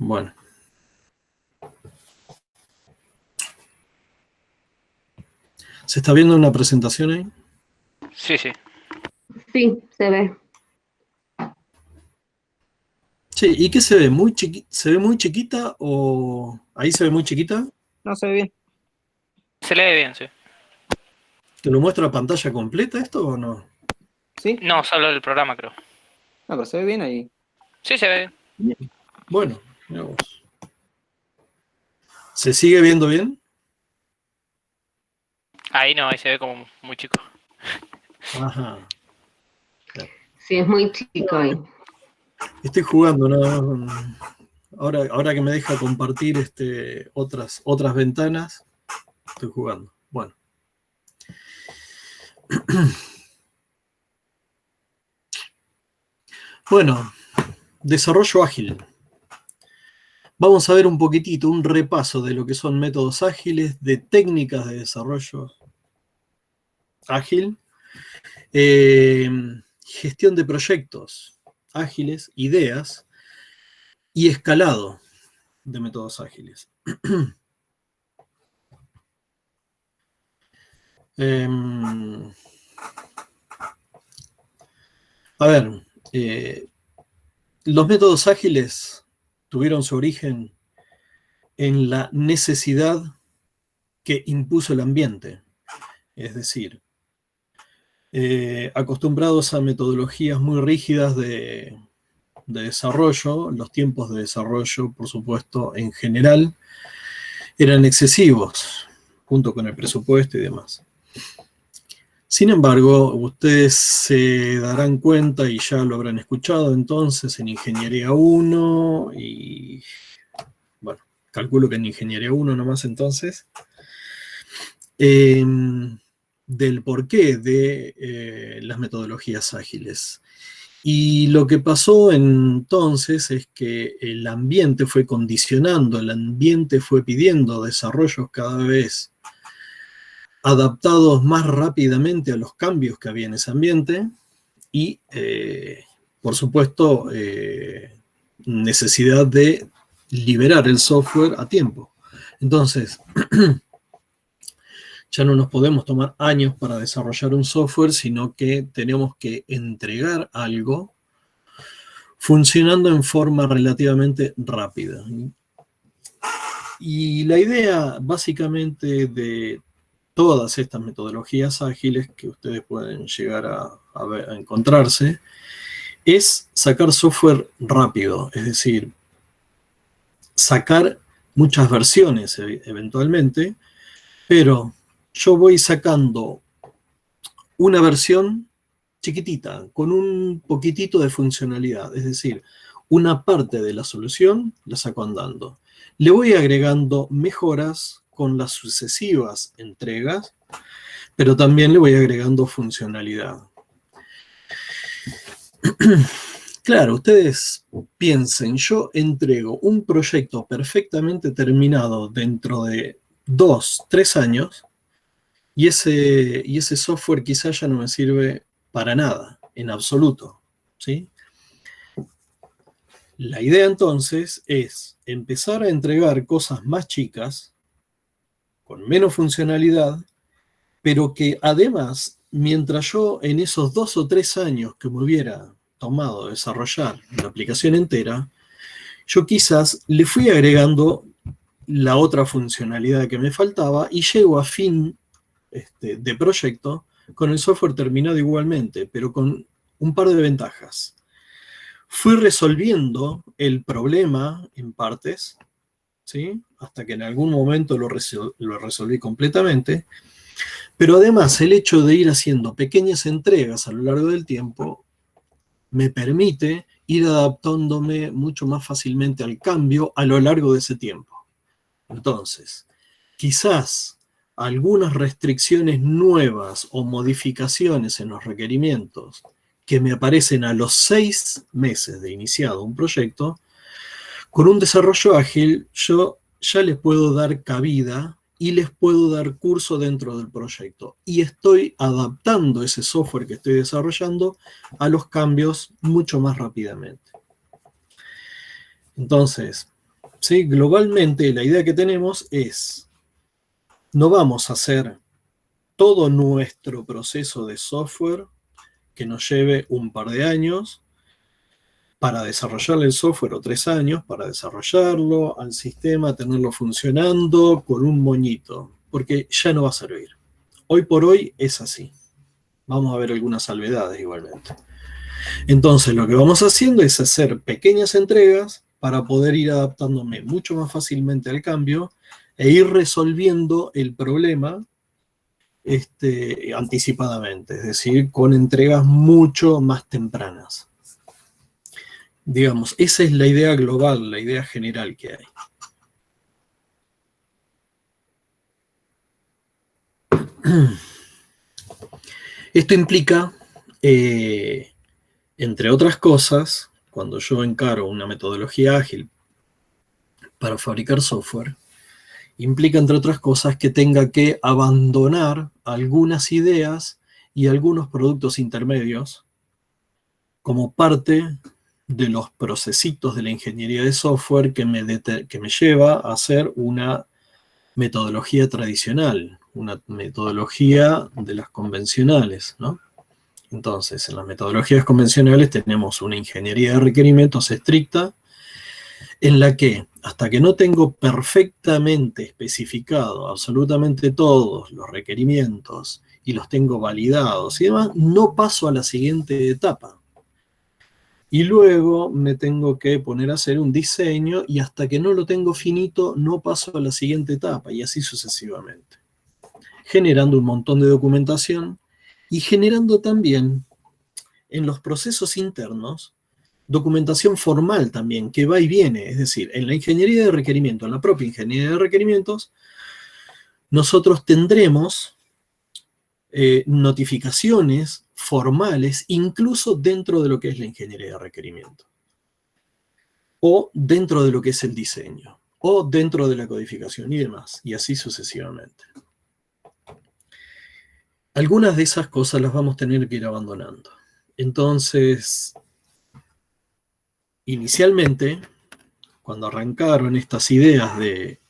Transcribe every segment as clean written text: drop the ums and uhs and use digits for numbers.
Bueno. ¿Se está viendo una presentación ahí? Sí, sí. Sí, se ve. Sí, ¿y qué se ve? ¿Se ve muy chiquita o ahí se ve muy chiquita? No se ve bien. Se lee bien, sí. ¿Te lo muestra a pantalla completa esto o no? ¿Sí? No, solo el programa, creo. No, pero se ve bien ahí. Sí, se ve bien. Bien. Bueno, mirá vos. ¿Se sigue viendo bien? Ahí no, ahí se ve como muy chico. Ajá. Sí, es muy chico ahí. Estoy jugando, ¿no? Ahora que me deja compartir otras ventanas, estoy jugando. Bueno. Bueno, desarrollo ágil. Vamos a ver un poquitito, un repaso de lo que son métodos ágiles, de técnicas de desarrollo ágil, gestión de proyectos ágiles, ideas y escalado de métodos ágiles. A ver, los métodos ágiles tuvieron su origen en la necesidad que impuso el ambiente, es decir, acostumbrados a metodologías muy rígidas de desarrollo, los tiempos de desarrollo, por supuesto, en general, eran excesivos, junto con el presupuesto y demás. Sin embargo, ustedes se darán cuenta, y ya lo habrán escuchado entonces, en Ingeniería 1, y bueno, calculo que en Ingeniería 1 nomás entonces, del porqué de las metodologías ágiles. Y lo que pasó entonces es que el ambiente fue condicionando, el ambiente fue pidiendo desarrollos cada vez adaptados más rápidamente a los cambios que había en ese ambiente y, por supuesto, necesidad de liberar el software a tiempo. Entonces, ya no nos podemos tomar años para desarrollar un software, sino que tenemos que entregar algo funcionando en forma relativamente rápida. Y la idea básicamente de todas estas metodologías ágiles que ustedes pueden llegar a encontrarse es sacar software rápido, es decir, sacar muchas versiones eventualmente, pero yo voy sacando una versión chiquitita, con un poquitito de funcionalidad, es decir, una parte de la solución la saco andando. Le voy agregando mejoras con las sucesivas entregas, pero también le voy agregando funcionalidad. Claro, ustedes piensen, yo entrego un proyecto perfectamente terminado dentro de 2, 3 años, y ese software quizás ya no me sirve para nada, en absoluto, ¿sí? La idea entonces es empezar a entregar cosas más chicas, con menos funcionalidad, pero que además, mientras yo en esos 2 o 3 años que me hubiera tomado desarrollar la aplicación entera, yo quizás le fui agregando la otra funcionalidad que me faltaba y llego a fin de proyecto con el software terminado igualmente, pero con un par de ventajas. Fui resolviendo el problema en partes, ¿sí? Hasta que en algún momento lo resolví completamente, pero además el hecho de ir haciendo pequeñas entregas a lo largo del tiempo me permite ir adaptándome mucho más fácilmente al cambio a lo largo de ese tiempo. Entonces, quizás algunas restricciones nuevas o modificaciones en los requerimientos que me aparecen a los 6 meses de iniciado un proyecto, con un desarrollo ágil yo ya les puedo dar cabida y les puedo dar curso dentro del proyecto. Y estoy adaptando ese software que estoy desarrollando a los cambios mucho más rápidamente. Entonces, ¿sí? Globalmente la idea que tenemos es, no vamos a hacer todo nuestro proceso de software que nos lleve un par de años para desarrollar el software, o 3 años para desarrollarlo al sistema, tenerlo funcionando con un moñito, porque ya no va a servir. Hoy por hoy es así. Vamos a ver algunas salvedades igualmente. Entonces lo que vamos haciendo es hacer pequeñas entregas para poder ir adaptándome mucho más fácilmente al cambio e ir resolviendo el problema anticipadamente, es decir, con entregas mucho más tempranas. Digamos, esa es la idea global, la idea general que hay. Esto implica, entre otras cosas, cuando yo encaro una metodología ágil para fabricar software, implica, entre otras cosas, que tenga que abandonar algunas ideas y algunos productos intermedios como parte de los procesitos de la ingeniería de software que me lleva a hacer una metodología tradicional, una metodología de las convencionales, ¿no? Entonces, en las metodologías convencionales tenemos una ingeniería de requerimientos estricta, en la que, hasta que no tengo perfectamente especificado absolutamente todos los requerimientos y los tengo validados y demás, no paso a la siguiente etapa. Y luego me tengo que poner a hacer un diseño y hasta que no lo tengo finito no paso a la siguiente etapa y así sucesivamente. Generando un montón de documentación y generando también en los procesos internos documentación formal también que va y viene. Es decir, en la ingeniería de requerimientos, en la propia ingeniería de requerimientos, nosotros tendremos notificaciones formales, incluso dentro de lo que es la ingeniería de requerimiento, o dentro de lo que es el diseño, o dentro de la codificación y demás, y así sucesivamente. Algunas de esas cosas las vamos a tener que ir abandonando. Entonces, inicialmente, cuando arrancaron estas ideas de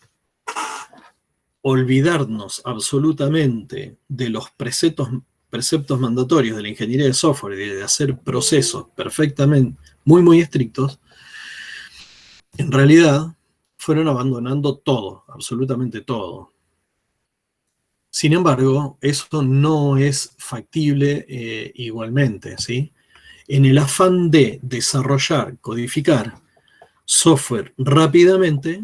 olvidarnos absolutamente de los preceptos mandatorios de la ingeniería de software y de hacer procesos perfectamente, muy estrictos, en realidad fueron abandonando todo, absolutamente todo. Sin embargo, eso no es factible igualmente, ¿sí? En el afán de desarrollar, codificar software rápidamente,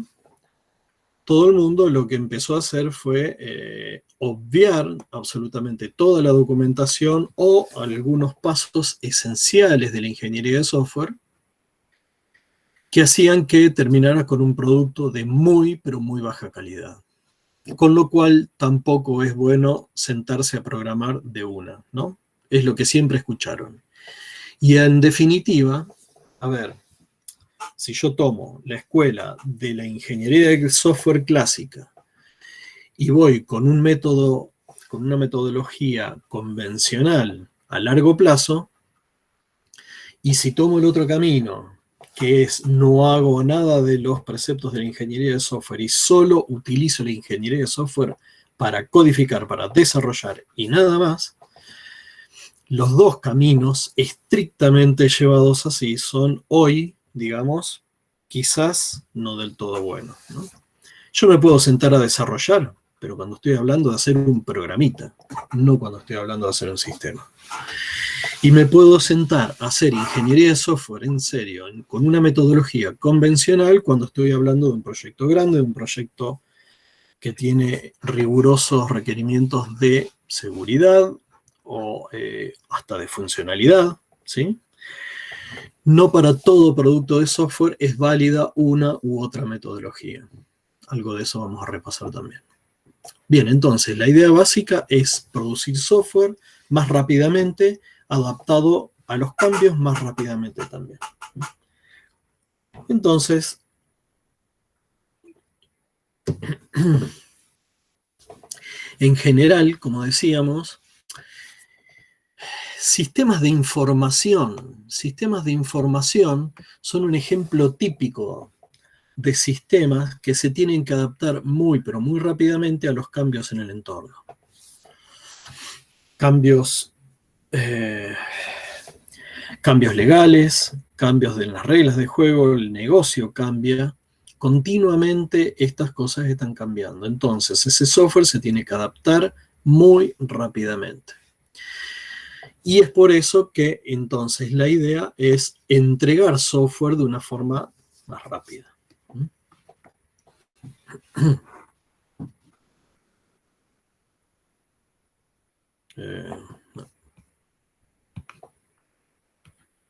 todo el mundo lo que empezó a hacer fue obviar absolutamente toda la documentación o algunos pasos esenciales de la ingeniería de software que hacían que terminara con un producto de pero muy baja calidad. Con lo cual tampoco es bueno sentarse a programar de una, ¿no? Es lo que siempre escucharon. Y en definitiva, a ver, si yo tomo la escuela de la ingeniería de software clásica y voy con un método, con una metodología convencional a largo plazo, y si tomo el otro camino, que es no hago nada de los preceptos de la ingeniería de software y solo utilizo la ingeniería de software para codificar, para desarrollar y nada más, los dos caminos estrictamente llevados así son hoy, digamos, quizás no del todo buenos, ¿no? Yo me puedo sentar a desarrollar, pero cuando estoy hablando de hacer un programita, no cuando estoy hablando de hacer un sistema. Y me puedo sentar a hacer ingeniería de software en serio, con una metodología convencional, cuando estoy hablando de un proyecto grande, de un proyecto que tiene rigurosos requerimientos de seguridad o hasta de funcionalidad, ¿sí? No para todo producto de software es válida una u otra metodología. Algo de eso vamos a repasar también. Bien, entonces la idea básica es producir software más rápidamente, adaptado a los cambios más rápidamente también. Entonces, en general, como decíamos, sistemas de información son un ejemplo típico de sistemas que se tienen que adaptar muy, pero muy rápidamente a los cambios en el entorno. Cambios legales, cambios en las reglas de juego, el negocio cambia. Continuamente estas cosas están cambiando. Entonces, ese software se tiene que adaptar muy rápidamente. Y es por eso que entonces la idea es entregar software de una forma más rápida. No.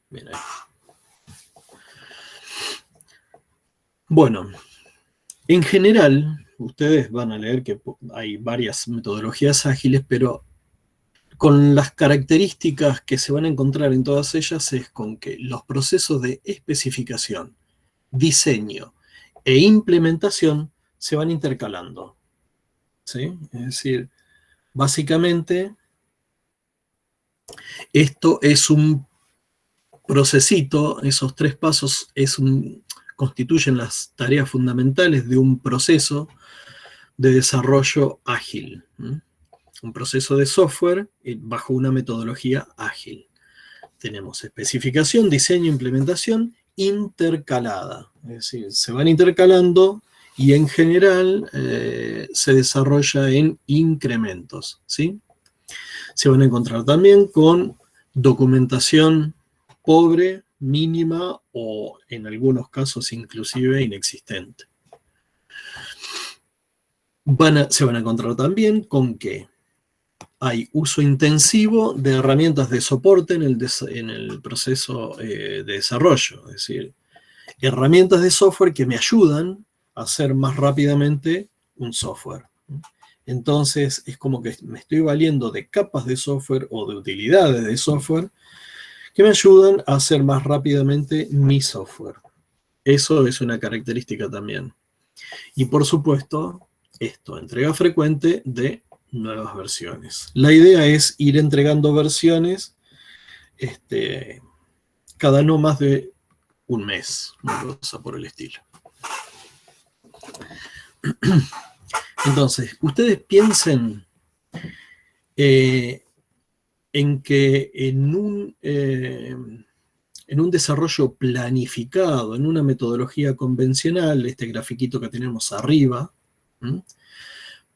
Bien ahí. Bueno, en general, ustedes van a leer que hay varias metodologías ágiles, pero con las características que se van a encontrar en todas ellas es con que los procesos de especificación, diseño e implementación se van intercalando. ¿Sí? Es decir, básicamente, esto es un procesito, esos 3 pasos constituyen las tareas fundamentales de un proceso de desarrollo ágil. Un proceso de software bajo una metodología ágil. Tenemos especificación, diseño, implementación intercalada. Es decir, se van intercalando y en general se desarrolla en incrementos, ¿sí? Se van a encontrar también con documentación pobre, mínima o en algunos casos inclusive inexistente. Se van a encontrar también con que hay uso intensivo de herramientas de soporte en el proceso de desarrollo, es decir, herramientas de software que me ayudan a hacer más rápidamente un software. Entonces es como que me estoy valiendo de capas de software o de utilidades de software que me ayudan a hacer más rápidamente mi software. Eso es una característica también. Y por supuesto, entrega frecuente de nuevas versiones. La idea es ir entregando versiones cada no más de un mes, una cosa por el estilo. Entonces, ustedes piensen en que en un desarrollo planificado, en una metodología convencional, este grafiquito que tenemos arriba,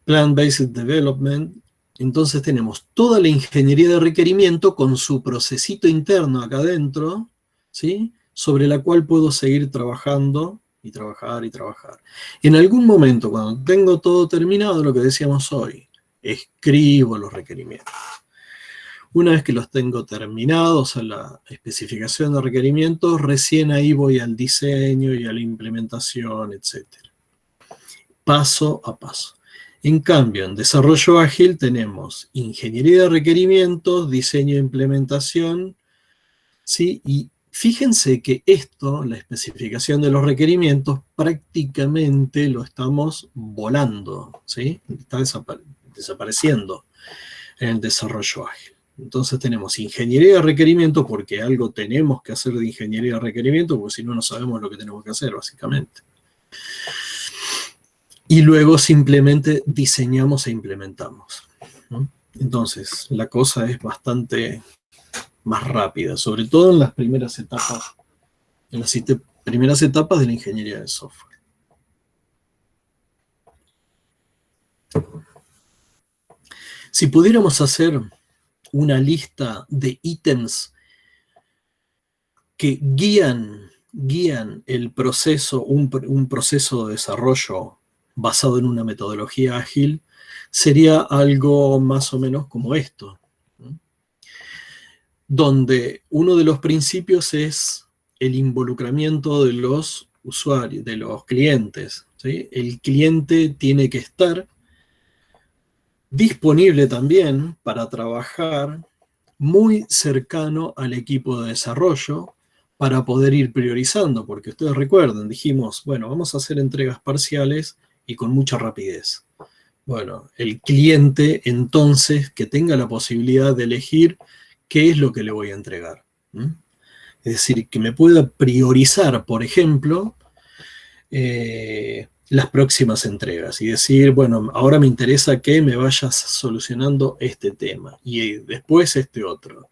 Plan-Based Development, entonces tenemos toda la ingeniería de requerimiento con su procesito interno acá adentro, ¿sí? Sobre la cual puedo seguir trabajando y trabajar y trabajar. En algún momento, cuando tengo todo terminado, lo que decíamos hoy, escribo los requerimientos. Una vez que los tengo terminados a la especificación de requerimientos, recién ahí voy al diseño y a la implementación, etc. Paso a paso. En cambio, en desarrollo ágil tenemos ingeniería de requerimientos, diseño e implementación, ¿sí? Y fíjense que la especificación de los requerimientos, prácticamente lo estamos volando, ¿sí? Está desapareciendo en el desarrollo ágil. Entonces tenemos ingeniería de requerimientos porque algo tenemos que hacer de ingeniería de requerimientos, porque si no, no sabemos lo que tenemos que hacer, básicamente. Y luego simplemente diseñamos e implementamos, ¿no? Entonces, la cosa es bastante más rápida, sobre todo en las primeras etapas, de la ingeniería de software. Si pudiéramos hacer una lista de ítems que guían el proceso, un proceso de desarrollo basado en una metodología ágil, sería algo más o menos como esto, ¿no? Donde uno de los principios es el involucramiento de los usuarios, de los clientes, ¿sí? El cliente tiene que estar disponible también para trabajar muy cercano al equipo de desarrollo para poder ir priorizando, porque ustedes recuerdan, dijimos, bueno, vamos a hacer entregas parciales y con mucha rapidez. Bueno, el cliente entonces que tenga la posibilidad de elegir qué es lo que le voy a entregar. Es decir, que me pueda priorizar, por ejemplo, las próximas entregas y decir, bueno, ahora me interesa que me vayas solucionando este tema y después este otro.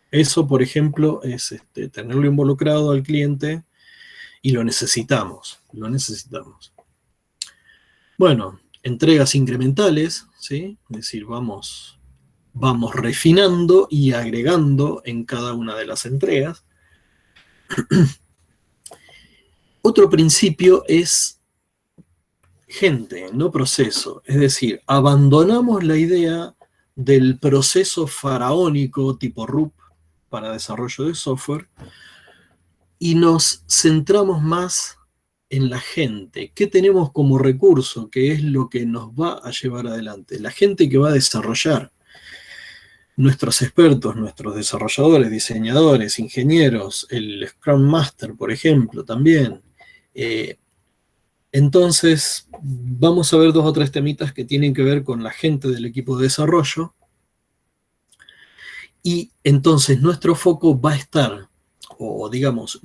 Eso, por ejemplo, es tenerlo involucrado al cliente y lo necesitamos, lo necesitamos. Bueno, entregas incrementales, ¿sí? Es decir, vamos refinando y agregando en cada una de las entregas. Otro principio es gente, no proceso. Es decir, abandonamos la idea del proceso faraónico tipo RUP para desarrollo de software y nos centramos más en la gente. ¿Qué tenemos como recurso? ¿Qué es lo que nos va a llevar adelante? La gente que va a desarrollar. Nuestros expertos, nuestros desarrolladores, diseñadores, ingenieros, el Scrum Master, por ejemplo, también. Entonces, vamos a ver 2 o 3 temitas que tienen que ver con la gente del equipo de desarrollo. Y entonces nuestro foco va a estar, o digamos,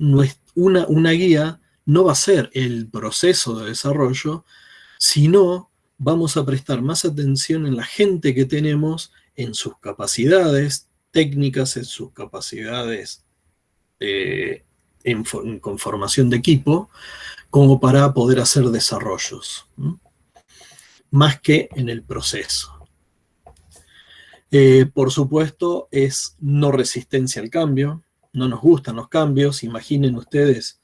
una guía no va a ser el proceso de desarrollo, sino vamos a prestar más atención en la gente que tenemos, en sus capacidades técnicas, en sus capacidades con formación de equipo, como para poder hacer desarrollos, más que en el proceso. Por supuesto, es no resistencia al cambio, no nos gustan los cambios. Imaginen ustedes,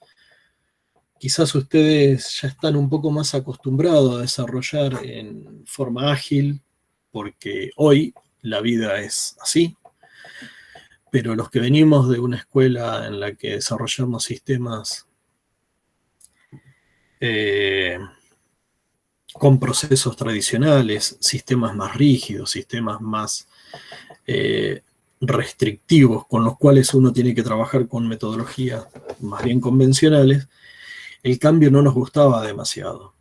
quizás ustedes ya están un poco más acostumbrados a desarrollar en forma ágil, porque hoy la vida es así, pero los que venimos de una escuela en la que desarrollamos sistemas con procesos tradicionales, sistemas más rígidos, sistemas más restrictivos, con los cuales uno tiene que trabajar con metodologías más bien convencionales, el cambio no nos gustaba demasiado.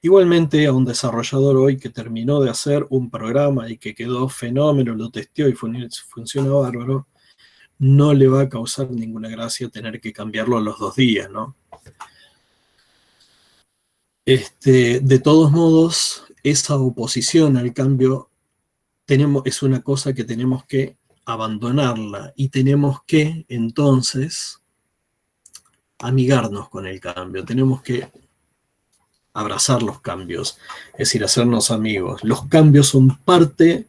Igualmente, a un desarrollador hoy que terminó de hacer un programa y que quedó fenómeno, lo testeó y funciona bárbaro, no le va a causar ninguna gracia tener que cambiarlo a los 2 días, ¿no? De todos modos, esa oposición al cambio es una cosa que tenemos que abandonarla y tenemos que, entonces, amigarnos con el cambio. Tenemos que abrazar los cambios, es decir, hacernos amigos. Los cambios son parte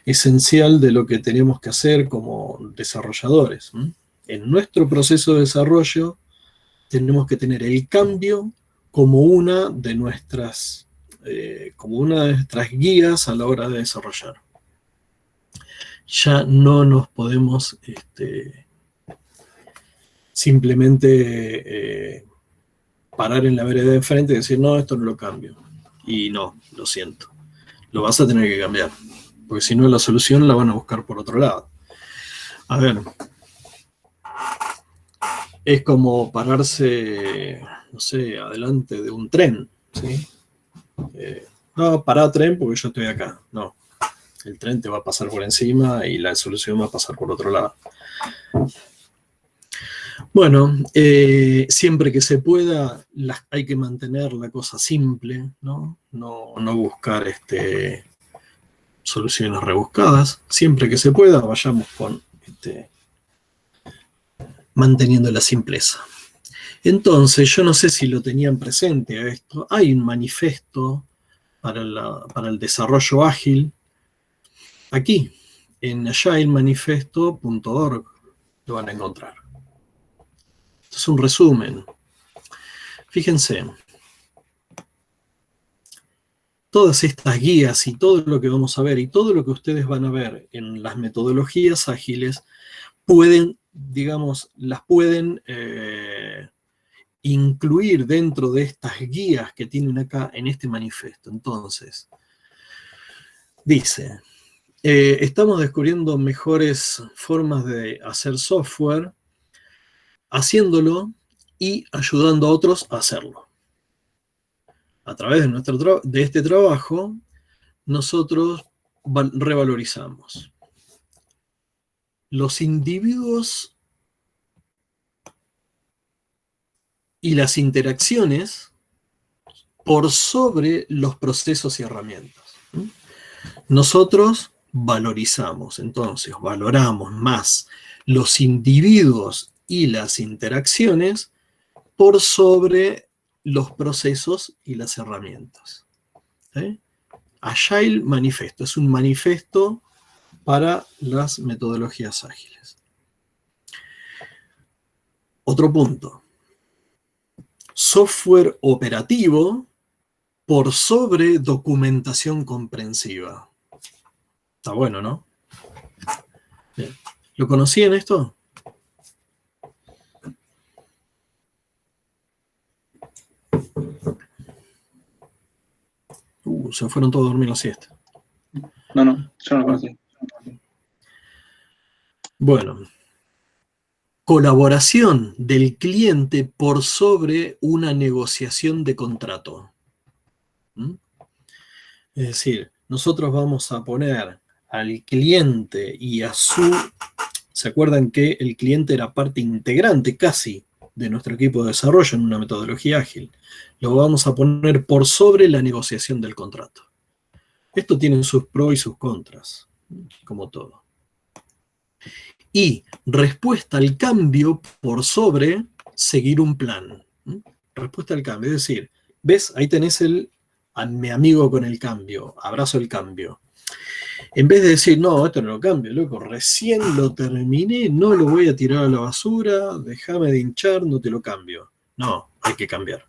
esencial de lo que tenemos que hacer como desarrolladores. En nuestro proceso de desarrollo tenemos que tener el cambio como una de nuestras guías a la hora de desarrollar. Ya no nos podemos simplemente parar en la vereda de enfrente y decir, no, esto no lo cambio. Y no, lo siento. Lo vas a tener que cambiar. Porque si no, la solución la van a buscar por otro lado. A ver. Es como pararse, no sé, adelante de un tren, ¿sí? No, pará tren porque yo estoy acá. No. El tren te va a pasar por encima y la solución va a pasar por otro lado. Bueno, siempre que se pueda, hay que mantener la cosa simple, ¿no? No buscar soluciones rebuscadas. Siempre que se pueda, vayamos con manteniendo la simpleza. Entonces, yo no sé si lo tenían presente a esto. Hay un manifiesto para el desarrollo ágil aquí, en agilemanifesto.org lo van a encontrar. Esto es un resumen. Fíjense, todas estas guías y todo lo que vamos a ver y todo lo que ustedes van a ver en las metodologías ágiles pueden, digamos, las pueden incluir dentro de estas guías que tienen acá en este manifiesto. Entonces, dice, estamos descubriendo mejores formas de hacer software, haciéndolo y ayudando a otros a hacerlo. A través de este trabajo, nosotros revalorizamos. Los individuos y las interacciones por sobre los procesos y herramientas. Nosotros valorizamos, entonces, valoramos más los individuos y las interacciones por sobre los procesos y las herramientas. ¿Sí? Agile Manifesto es un manifiesto para las metodologías ágiles. Otro punto. Software operativo por sobre documentación comprensiva. Está bueno, ¿no? Bien. ¿Lo conocían esto? Se fueron todos a dormir la siesta. No, yo no lo conocí. Bueno. Colaboración del cliente por sobre una negociación de contrato. Es decir, nosotros vamos a poner al cliente y a su... ¿Se acuerdan que el cliente era parte integrante casi de nuestro equipo de desarrollo en una metodología ágil? Lo vamos a poner por sobre la negociación del contrato. Esto tiene sus pros y sus contras, como todo. Y respuesta al cambio por sobre seguir un plan. Respuesta al cambio, es decir, ¿ves? Ahí tenés a mi amigo con el cambio, abrazo el cambio. En vez de decir, no, esto no lo cambio, loco, recién lo terminé, no lo voy a tirar a la basura, déjame de hinchar, no te lo cambio. No, hay que cambiar.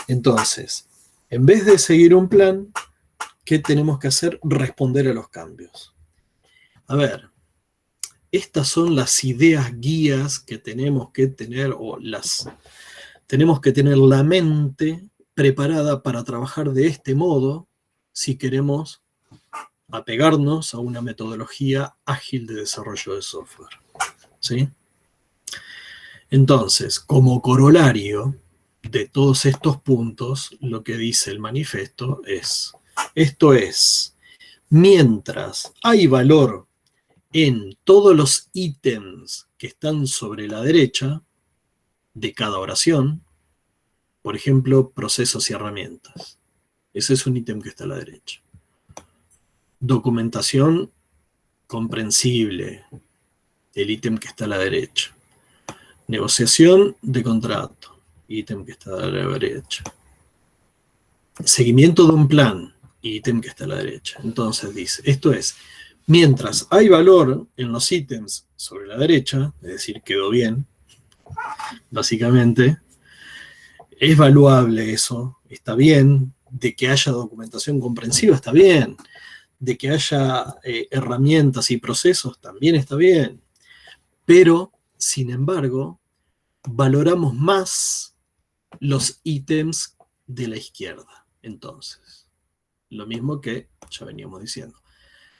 Entonces, en vez de seguir un plan, ¿qué tenemos que hacer? Responder a los cambios. A ver, estas son las ideas guías que tenemos que tener, tenemos que tener la mente preparada para trabajar de este modo si queremos apegarnos a una metodología ágil de desarrollo de software. ¿Sí? Entonces, como corolario de todos estos puntos, lo que dice el manifiesto es, esto es, mientras hay valor en todos los ítems que están sobre la derecha de cada oración, por ejemplo, procesos y herramientas. Ese es un ítem que está a la derecha. Documentación comprensible, el ítem que está a la derecha. Negociación de contrato, ítem que está a la derecha. Seguimiento de un plan, ítem que está a la derecha. Entonces dice, esto es, mientras hay valor en los ítems sobre la derecha, es decir, quedó bien, básicamente, es valuable eso, está bien, de que haya documentación comprensiva está bien, de que haya herramientas y procesos también está bien, pero, sin embargo, valoramos más los ítems de la izquierda, entonces, lo mismo que ya veníamos diciendo.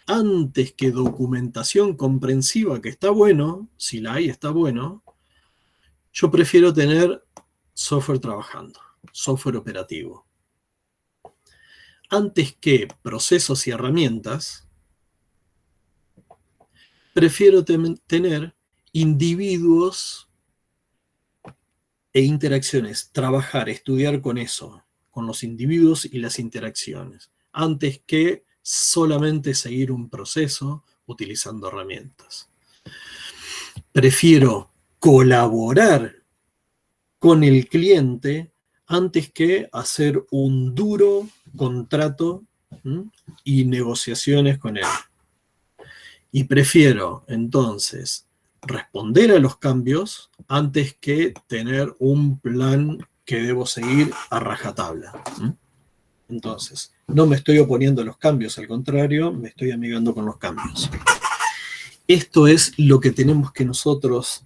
Antes que documentación comprensiva, que está bueno, si la hay está bueno, yo prefiero tener software trabajando, software operativo. Antes que procesos y herramientas, prefiero tener individuos e interacciones, trabajar, estudiar con eso, con los individuos y las interacciones, antes que solamente seguir un proceso utilizando herramientas. Prefiero colaborar con el cliente antes que hacer un duro contrato y negociaciones con él. Y prefiero, entonces, responder a los cambios antes que tener un plan que debo seguir a rajatabla. Entonces, no me estoy oponiendo a los cambios, al contrario, me estoy amigando con los cambios. Esto es lo que tenemos que nosotros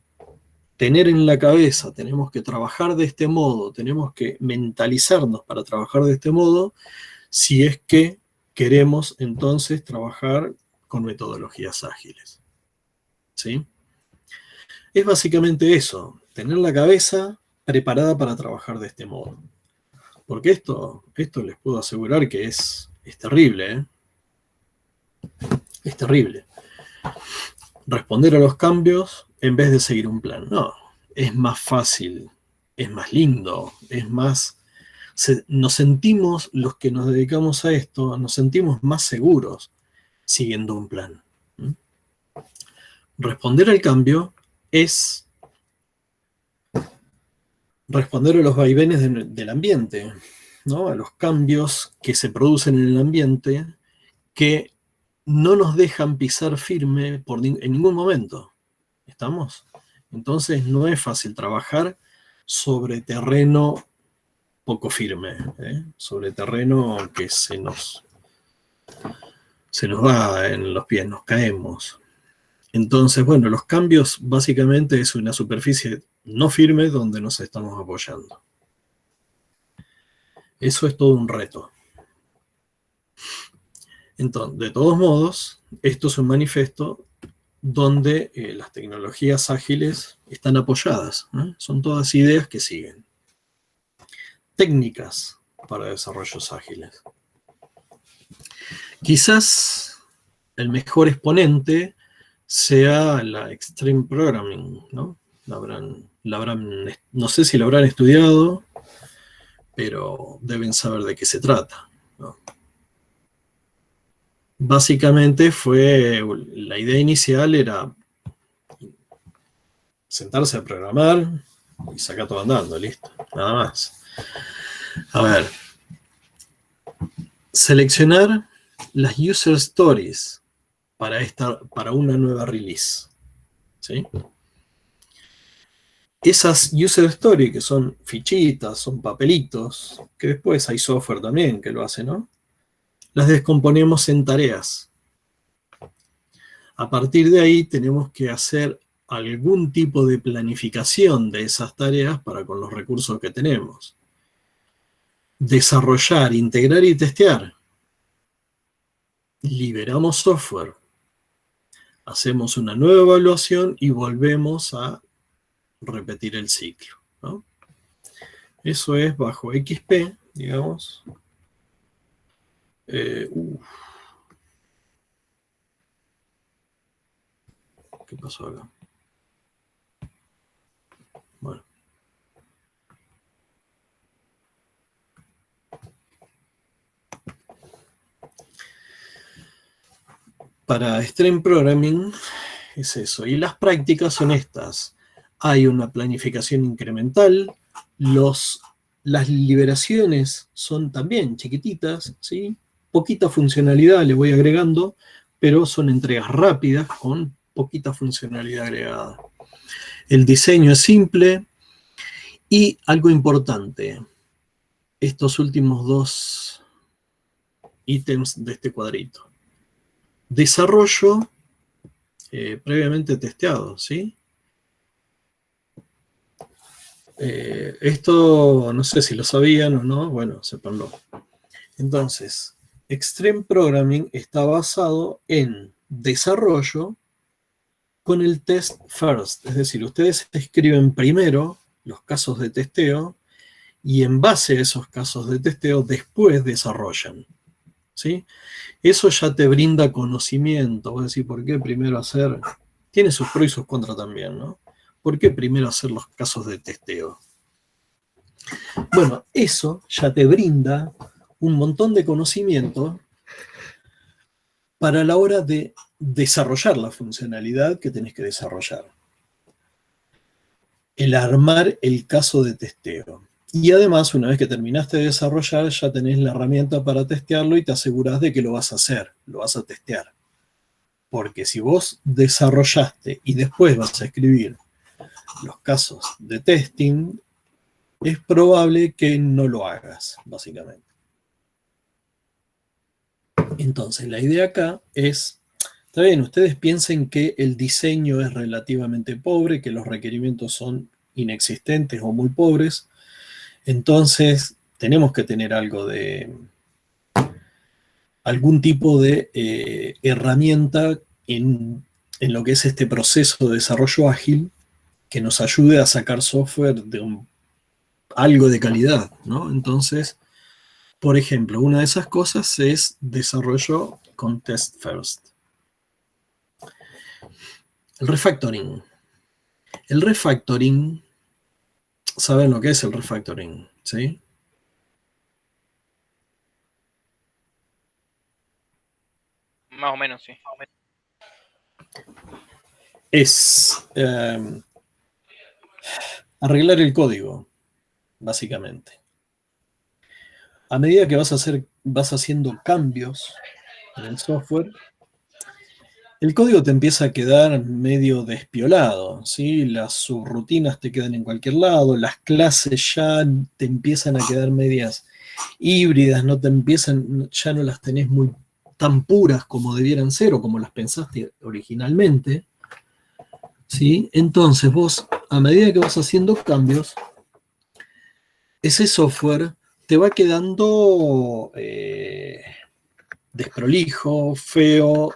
tener en la cabeza, tenemos que trabajar de este modo, tenemos que mentalizarnos para trabajar de este modo, si es que queremos entonces trabajar con metodologías ágiles. ¿Sí? Es básicamente eso, tener la cabeza preparada para trabajar de este modo. Porque esto les puedo asegurar que es terrible, ¿eh? Es terrible. Responder a los cambios en vez de seguir un plan. No, es más fácil es más lindo, es más... nos sentimos, los que nos dedicamos a esto, nos sentimos más seguros siguiendo un plan. ¿Mm? Responder al cambio es responder a los vaivenes del ambiente, ¿no? A los cambios que se producen en el ambiente que no nos dejan pisar firme en ningún momento. ¿Estamos? Entonces no es fácil trabajar sobre terreno poco firme, sobre terreno que se nos va en los pies, nos caemos. Entonces, bueno, los cambios básicamente es una superficie no firme donde nos estamos apoyando. Eso es todo un reto. Entonces, de todos modos, esto es un manifiesto donde las tecnologías ágiles están apoyadas. Son todas ideas que siguen. Técnicas para desarrollos ágiles. Quizás el mejor exponente sea la Extreme Programming, ¿no? No sé si la habrán estudiado, pero deben saber de qué se trata, ¿no? Básicamente la idea inicial era sentarse a programar y sacar todo andando, listo, nada más. A ver, seleccionar las user stories para una nueva release, ¿sí? Esas user stories, que son fichitas, son papelitos, que después hay software también que lo hace, ¿no? Las descomponemos en tareas. A partir de ahí tenemos que hacer algún tipo de planificación de esas tareas para con los recursos que tenemos. Desarrollar, integrar y testear. Liberamos software. Hacemos una nueva evaluación y volvemos a repetir el ciclo, ¿no? Eso es bajo XP, digamos. ¿Qué pasó acá? Bueno. Para Extreme Programming es eso. Y las prácticas son estas. Hay una planificación incremental. Las liberaciones son también chiquititas, ¿sí? Poquita funcionalidad le voy agregando, pero son entregas rápidas con poquita funcionalidad agregada. El diseño es simple y algo importante, estos últimos dos ítems de este cuadrito. Desarrollo previamente testeado, ¿sí? Esto no sé si lo sabían o no, bueno, sépanlo. Entonces, Extreme Programming está basado en desarrollo con el test first, es decir, ustedes escriben primero los casos de testeo y en base a esos casos de testeo después desarrollan, ¿sí? Eso ya te brinda conocimiento. Voy a decir, ¿por qué primero hacer? Tiene sus pros y sus contras también, ¿no? ¿Por qué primero hacer los casos de testeo? Bueno, eso ya te brinda un montón de conocimiento para la hora de desarrollar la funcionalidad que tenés que desarrollar. El armar el caso de testeo. Y además, una vez que terminaste de desarrollar, ya tenés la herramienta para testearlo y te asegurás de que lo vas a hacer, lo vas a testear. Porque si vos desarrollaste y después vas a escribir los casos de testing, es probable que no lo hagas, básicamente. Entonces, la idea acá es, está bien, ustedes piensen que el diseño es relativamente pobre, que los requerimientos son inexistentes o muy pobres, entonces tenemos que tener algún tipo de herramienta en lo que es este proceso de desarrollo ágil que nos ayude a sacar software de algo de calidad, ¿no? Entonces, por ejemplo, una de esas cosas es desarrollo con test first. El refactoring. El refactoring saben lo que es el refactoring, ¿sí? Más o menos, sí. Es arreglar el código, básicamente. A medida que vas haciendo cambios en el software, el código te empieza a quedar medio despiolado, ¿sí? Las subrutinas te quedan en cualquier lado, las clases ya te empiezan a quedar medias híbridas, ya no las tenés muy tan puras como debieran ser o como las pensaste originalmente, ¿sí? Entonces vos, a medida que vas haciendo cambios, ese software te va quedando desprolijo, feo,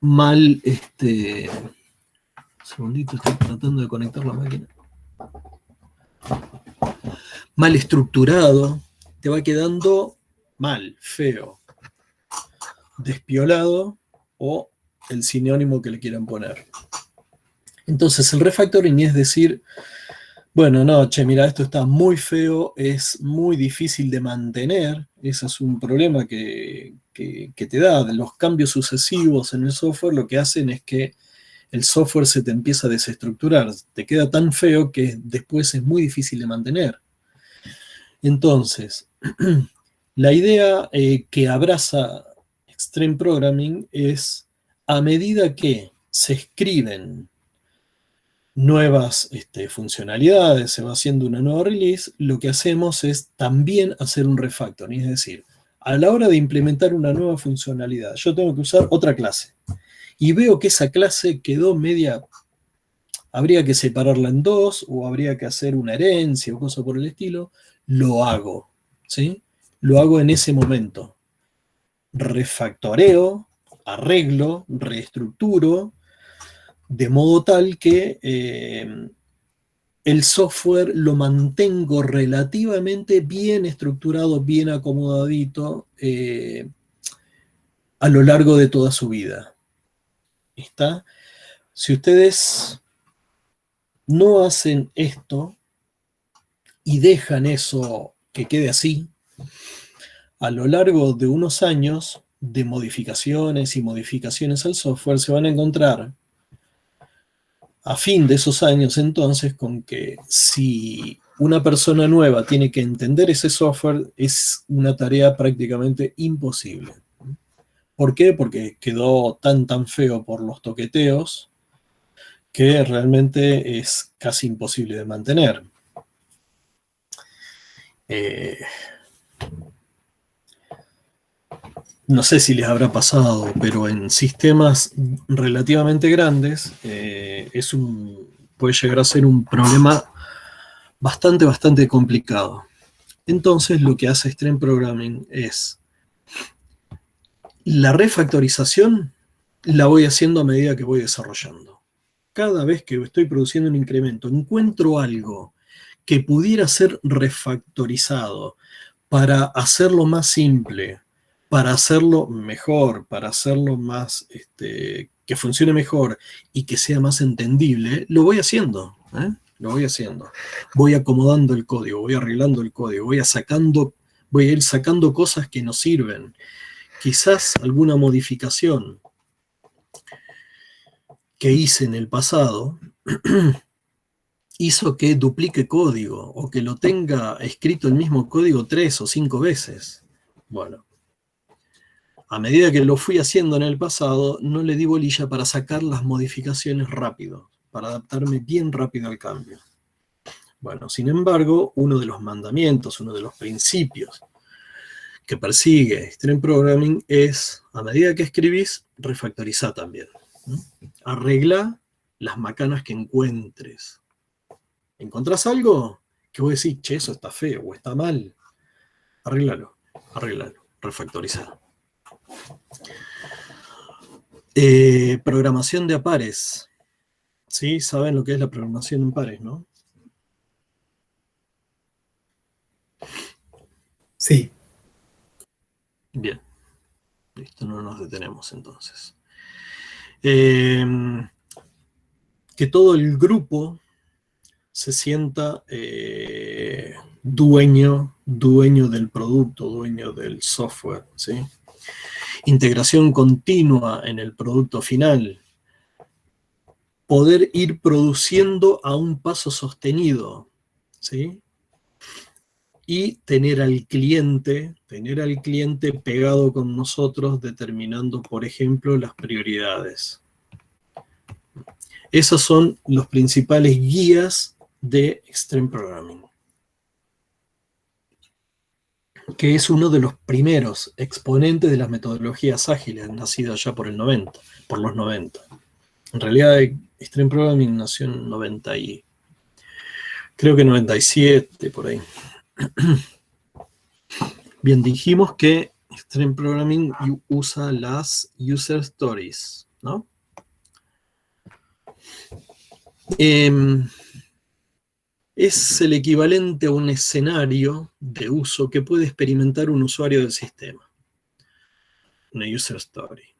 mal, un segundito, estoy tratando de conectar la máquina. Mal estructurado, te va quedando mal, feo, despiolado o el sinónimo que le quieran poner. Entonces el refactoring es decir, bueno, no, che, mira, esto está muy feo, es muy difícil de mantener, ese es un problema que te da. Los cambios sucesivos en el software lo que hacen es que el software se te empieza a desestructurar, te queda tan feo que después es muy difícil de mantener. Entonces, la idea que abraza Extreme Programming es, a medida que se escriben nuevas funcionalidades, se va haciendo una nueva release, lo que hacemos es también hacer un refactoring, es decir, a la hora de implementar una nueva funcionalidad, yo tengo que usar otra clase y veo que esa clase quedó media, habría que separarla en dos o habría que hacer una herencia o cosa por el estilo, lo hago, ¿sí? Lo hago en ese momento. Refactoreo, arreglo, reestructuro, de modo tal que el software lo mantengo relativamente bien estructurado, bien acomodadito a lo largo de toda su vida. ¿Está? Si ustedes no hacen esto y dejan eso que quede así, a lo largo de unos años de modificaciones y modificaciones al software, se van a encontrar a fin de esos años entonces con que si una persona nueva tiene que entender ese software, es una tarea prácticamente imposible. ¿Por qué? Porque quedó tan feo por los toqueteos que realmente es casi imposible de mantener. No sé si les habrá pasado, pero en sistemas relativamente grandes puede llegar a ser un problema bastante complicado. Entonces lo que hace Extreme Programming es la refactorización la voy haciendo a medida que voy desarrollando. Cada vez que estoy produciendo un incremento, encuentro algo que pudiera ser refactorizado para hacerlo más simple, para hacerlo mejor, para hacerlo más, que funcione mejor y que sea más entendible, lo voy haciendo, lo voy haciendo. Voy acomodando el código, voy arreglando el código, voy a ir sacando cosas que no sirven. Quizás alguna modificación que hice en el pasado hizo que duplique código o que lo tenga escrito el mismo código 3 o 5 veces. Bueno, a medida que lo fui haciendo en el pasado, no le di bolilla para sacar las modificaciones rápido, para adaptarme bien rápido al cambio. Bueno, sin embargo, uno de los mandamientos, uno de los principios que persigue Extreme Programming es, a medida que escribís, refactorizá también. Arregla las macanas que encuentres. ¿Encontrás algo que vos decís, che, eso está feo o está mal? Arréglalo, refactorizá. Programación de a pares. ¿Sí? Saben lo que es la programación en pares, ¿no? Sí. Bien. Listo, no nos detenemos entonces. Que todo el grupo se sienta dueño del producto, dueño del software, ¿sí? Integración continua en el producto final. Poder ir produciendo a un paso sostenido, ¿sí? Y tener al cliente pegado con nosotros, determinando, por ejemplo, las prioridades. Esos son los principales guías de Extreme Programming, que es uno de los primeros exponentes de las metodologías ágiles, nacido ya por los 90. En realidad, Extreme Programming nació en 90 y creo que 97, por ahí. Bien, dijimos que Extreme Programming usa las User Stories, ¿no? Es el equivalente a un escenario de uso que puede experimentar un usuario del sistema. Una User Story.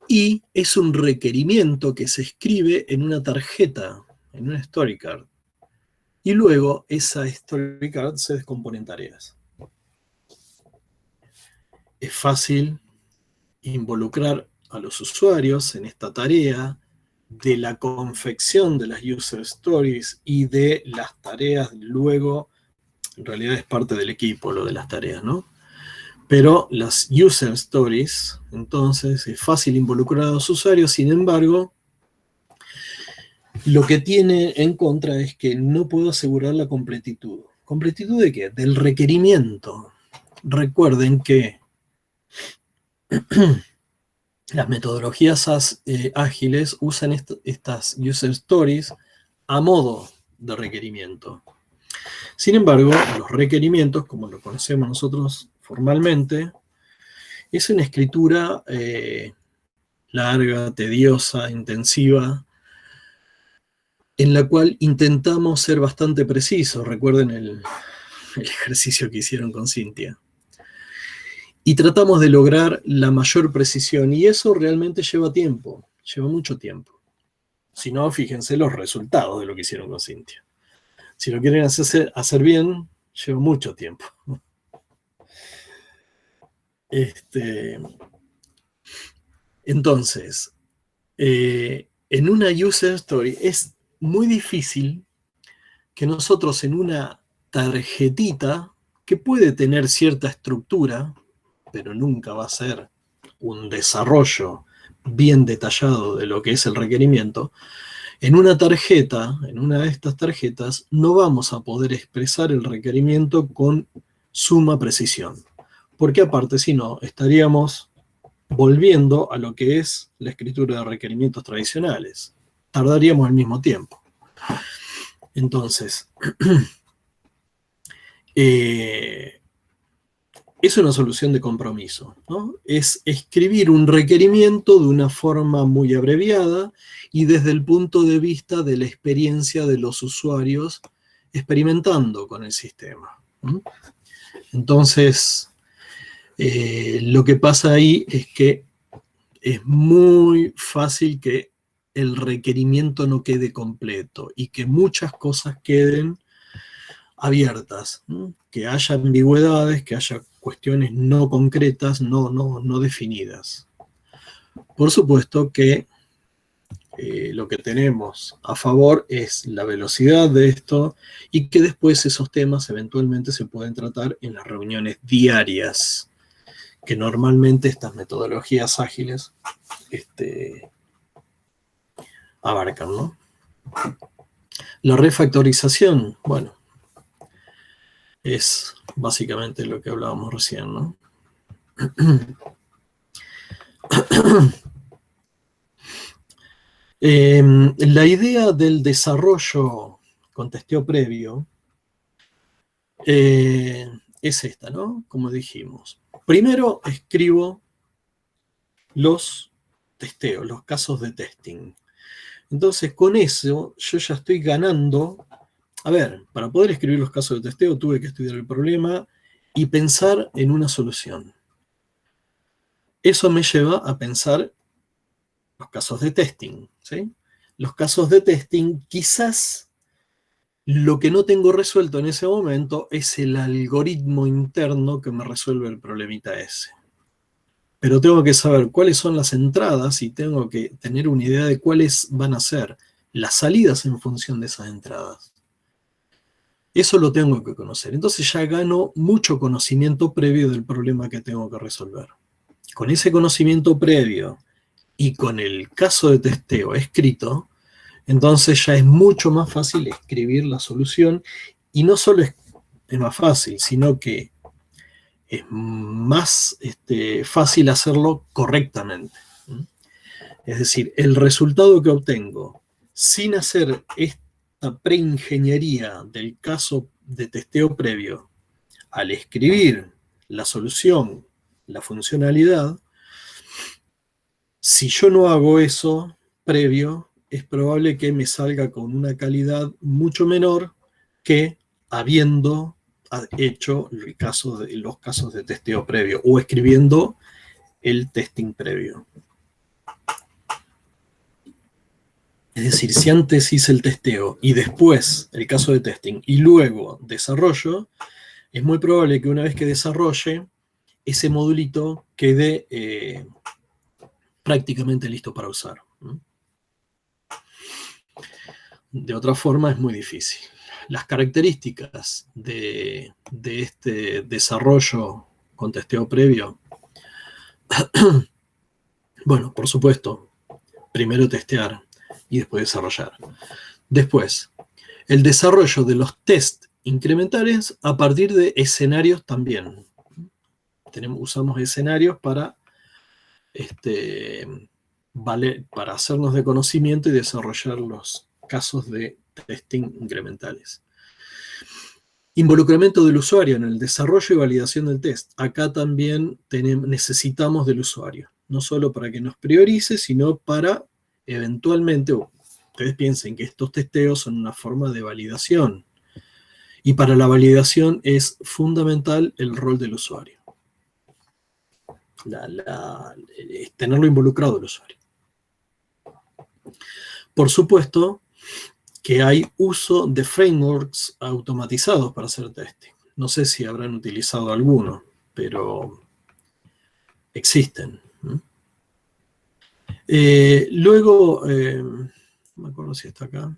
Y es un requerimiento que se escribe en una tarjeta, en una Story Card. Y luego esa Story Card se descompone en tareas. Es fácil involucrar a los usuarios en esta tarea de la confección de las User Stories y de las tareas luego. En realidad es parte del equipo lo de las tareas, ¿no? Pero las User Stories, entonces, es fácil involucrar a los usuarios, sin embargo, lo que tiene en contra es que no puedo asegurar la completitud. ¿Completitud de qué? Del requerimiento. Recuerden que las metodologías ágiles usan estas User Stories a modo de requerimiento. Sin embargo, los requerimientos, como lo conocemos nosotros formalmente, es una escritura larga, tediosa, intensiva, en la cual intentamos ser bastante precisos. Recuerden el ejercicio que hicieron con Cintia. Y tratamos de lograr la mayor precisión, y eso realmente lleva tiempo, lleva mucho tiempo. Si no, fíjense los resultados de lo que hicieron con Cintia. Si lo quieren hacer bien, lleva mucho tiempo. Entonces, en una User Story es muy difícil que nosotros en una tarjetita, que puede tener cierta estructura, pero nunca va a ser un desarrollo bien detallado de lo que es el requerimiento, en una tarjeta, en una de estas tarjetas, no vamos a poder expresar el requerimiento con suma precisión. Porque aparte, si no, estaríamos volviendo a lo que es la escritura de requerimientos tradicionales. Tardaríamos el mismo tiempo. Entonces, es una solución de compromiso, ¿no? Es escribir un requerimiento de una forma muy abreviada y desde el punto de vista de la experiencia de los usuarios experimentando con el sistema. Entonces, lo que pasa ahí es que es muy fácil que el requerimiento no quede completo y que muchas cosas queden abiertas, ¿no? Que haya ambigüedades, que haya cuestiones no concretas, no definidas. Por supuesto que lo que tenemos a favor es la velocidad de esto y que después esos temas eventualmente se pueden tratar en las reuniones diarias, que normalmente estas metodologías ágiles abarcan, ¿no? La refactorización, bueno, es básicamente lo que hablábamos recién, ¿no? La idea del desarrollo con testeo previo es esta, ¿no? Como dijimos. Primero escribo los testeos, los casos de testing. Entonces, con eso yo ya estoy ganando. A ver, para poder escribir los casos de testeo tuve que estudiar el problema y pensar en una solución. Eso me lleva a pensar los casos de testing, ¿sí? Los casos de testing quizás Lo que no tengo resuelto en ese momento es el algoritmo interno que me resuelve el problemita ese. Pero tengo que saber cuáles son las entradas y tengo que tener una idea de cuáles van a ser las salidas en función de esas entradas. Eso lo tengo que conocer. Entonces ya gano mucho conocimiento previo del problema que tengo que resolver. Con ese conocimiento previo y con el caso de testeo escrito, entonces ya es mucho más fácil escribir la solución, y no solo es más fácil, sino que es más fácil hacerlo correctamente. Es decir, el resultado que obtengo sin hacer esta preingeniería del caso de testeo previo, al escribir la solución, la funcionalidad, si yo no hago eso previo, es probable que me salga con una calidad mucho menor que habiendo hecho los casos de testeo previo o escribiendo el testing previo. Es decir, si antes hice el testeo y después el caso de testing y luego desarrollo, es muy probable que una vez que desarrolle, ese modulito quede prácticamente listo para usar. De otra forma es muy difícil. Las características de este desarrollo con testeo previo, bueno, por supuesto, primero testear y después desarrollar. Después, el desarrollo de los test incrementales a partir de escenarios también. Usamos escenarios para para hacernos de conocimiento y desarrollar los casos de testing incrementales. Involucramiento del usuario en el desarrollo y validación del test. Acá también necesitamos del usuario, no solo para que nos priorice, sino para eventualmente, ustedes piensen que estos testeos son una forma de validación, y para la validación es fundamental el rol del usuario. Tenerlo involucrado el usuario. Por supuesto que hay uso de frameworks automatizados para hacer testing. No sé si habrán utilizado alguno, pero existen. Luego, no me acuerdo si está acá.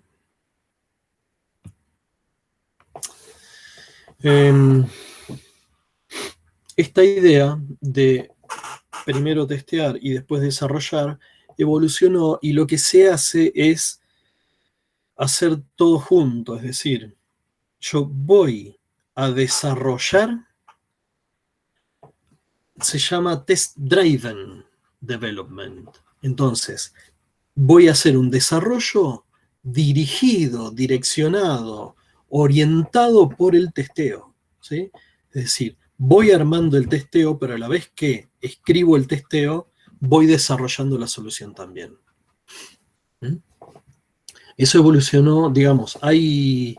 Esta idea de primero testear y después desarrollar evolucionó, y lo que se hace es hacer todo junto. Es decir, yo voy a desarrollar, se llama Test Driven Development. Entonces, voy a hacer un desarrollo dirigido, direccionado, orientado por el testeo, ¿sí? Es decir, voy armando el testeo, pero a la vez que escribo el testeo, voy desarrollando la solución también. Eso evolucionó, digamos, y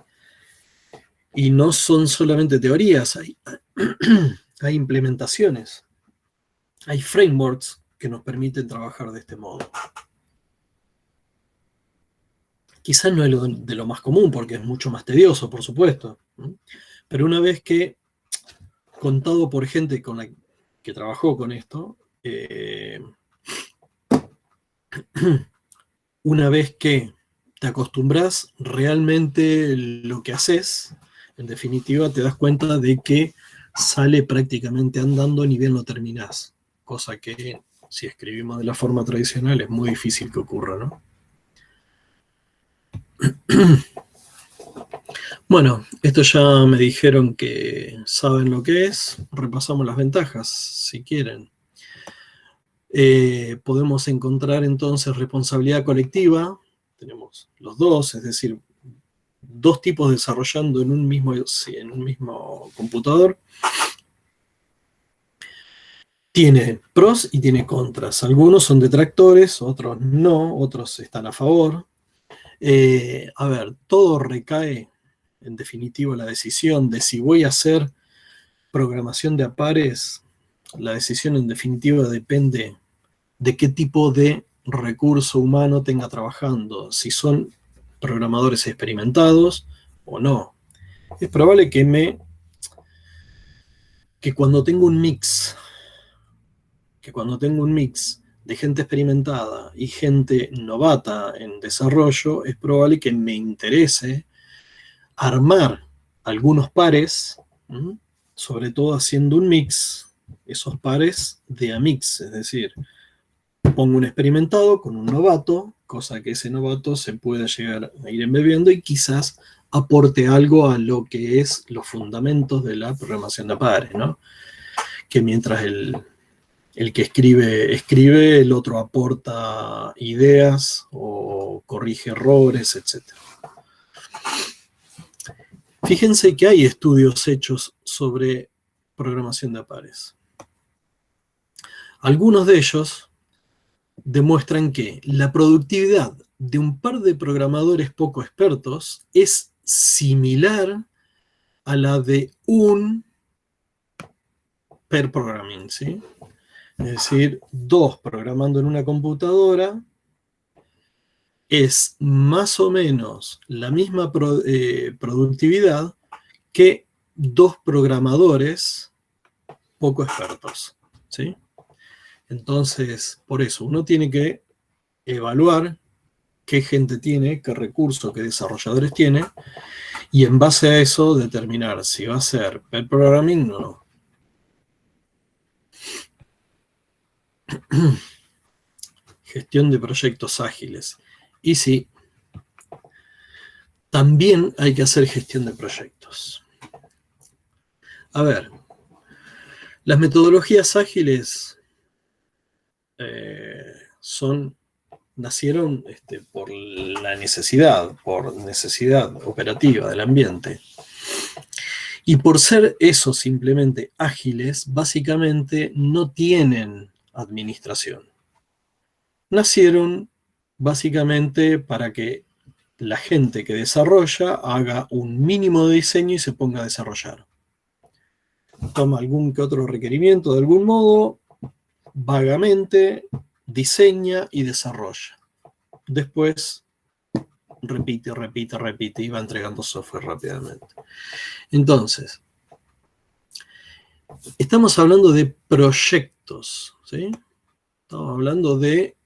no son solamente teorías, hay implementaciones, hay frameworks que nos permiten trabajar de este modo. Quizás no es de lo más común, porque es mucho más tedioso, por supuesto, pero una vez que, contado por gente que trabajó con esto, una vez que te acostumbras, realmente lo que haces, en definitiva, te das cuenta de que sale prácticamente andando ni bien lo terminás. Cosa que, si escribimos de la forma tradicional, es muy difícil que ocurra, ¿no? Bueno, esto ya me dijeron que saben lo que es. Repasamos las ventajas, si quieren. Podemos encontrar entonces responsabilidad colectiva. Tenemos los dos, es decir, dos tipos desarrollando en un mismo computador. Tiene pros y tiene contras. Algunos son detractores, otros no, otros están a favor. A ver, todo recae, en definitiva, la decisión de si voy a hacer programación de a pares. La decisión, en definitiva, depende de qué tipo de recurso humano tenga trabajando. Si son programadores experimentados, o no. Es probable que cuando tengo un mix, de gente experimentada y gente novata en desarrollo, es probable que me interese armar algunos pares, sobre todo haciendo un mix, esos pares de a mix, es decir, pongo un experimentado con un novato, cosa que ese novato se pueda llegar a ir embebiendo y quizás aporte algo a lo que es los fundamentos de la programación de pares, ¿no? Que mientras el que escribe, el otro aporta ideas o corrige errores, etc. Fíjense que hay estudios hechos sobre programación de pares. Algunos de ellos demuestran que la productividad de un par de programadores poco expertos es similar a la de un pair programming, ¿sí? Es decir, 2 programando en una computadora es más o menos la misma productividad que 2 programadores poco expertos, ¿sí? Entonces, por eso, uno tiene que evaluar qué gente tiene, qué recursos, qué desarrolladores tiene, y en base a eso determinar si va a ser pair programming o no. Gestión de proyectos ágiles. Y sí, también hay que hacer gestión de proyectos. A ver, las metodologías ágiles nacieron por necesidad operativa del ambiente. Y por ser eso simplemente ágiles, básicamente no tienen administración. Nacieron básicamente para que la gente que desarrolla haga un mínimo de diseño y se ponga a desarrollar. Toma algún que otro requerimiento de algún modo, vagamente diseña y desarrolla. Después repite y va entregando software rápidamente. Entonces, estamos hablando de proyectos, ¿sí? Estamos hablando de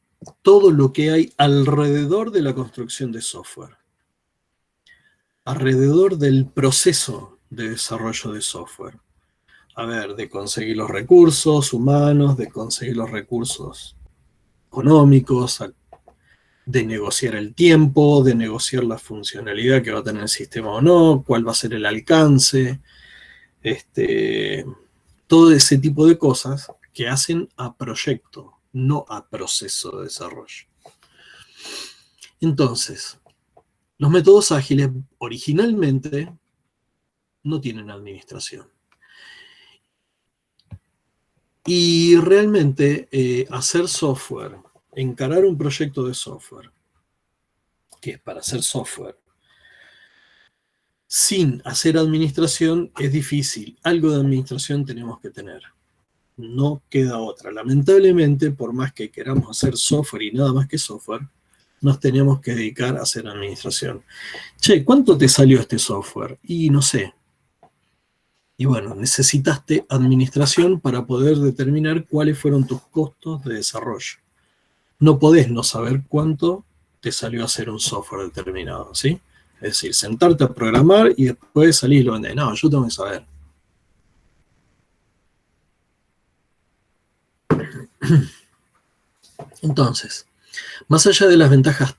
todo lo que hay alrededor de la construcción de software, alrededor del proceso de desarrollo de software. A ver, de conseguir los recursos humanos, de conseguir los recursos económicos, de negociar el tiempo, de negociar la funcionalidad que va a tener el sistema o no, cuál va a ser el alcance, todo ese tipo de cosas que hacen a proyecto, no a proceso de desarrollo. Entonces, los métodos ágiles originalmente no tienen administración. Y realmente hacer software, encarar un proyecto de software, que es para hacer software, sin hacer administración es difícil. Algo de administración tenemos que tener. No queda otra. Lamentablemente, por más que queramos hacer software y nada más que software, nos tenemos que dedicar a hacer administración. Che, ¿cuánto te salió este software? Y no sé. Y bueno, necesitaste administración para poder determinar cuáles fueron tus costos de desarrollo. No podés no saber cuánto te salió hacer un software determinado, ¿sí? Es decir, sentarte a programar y después salir y lo vendés. No, yo tengo que saber. Entonces, más allá de las ventajas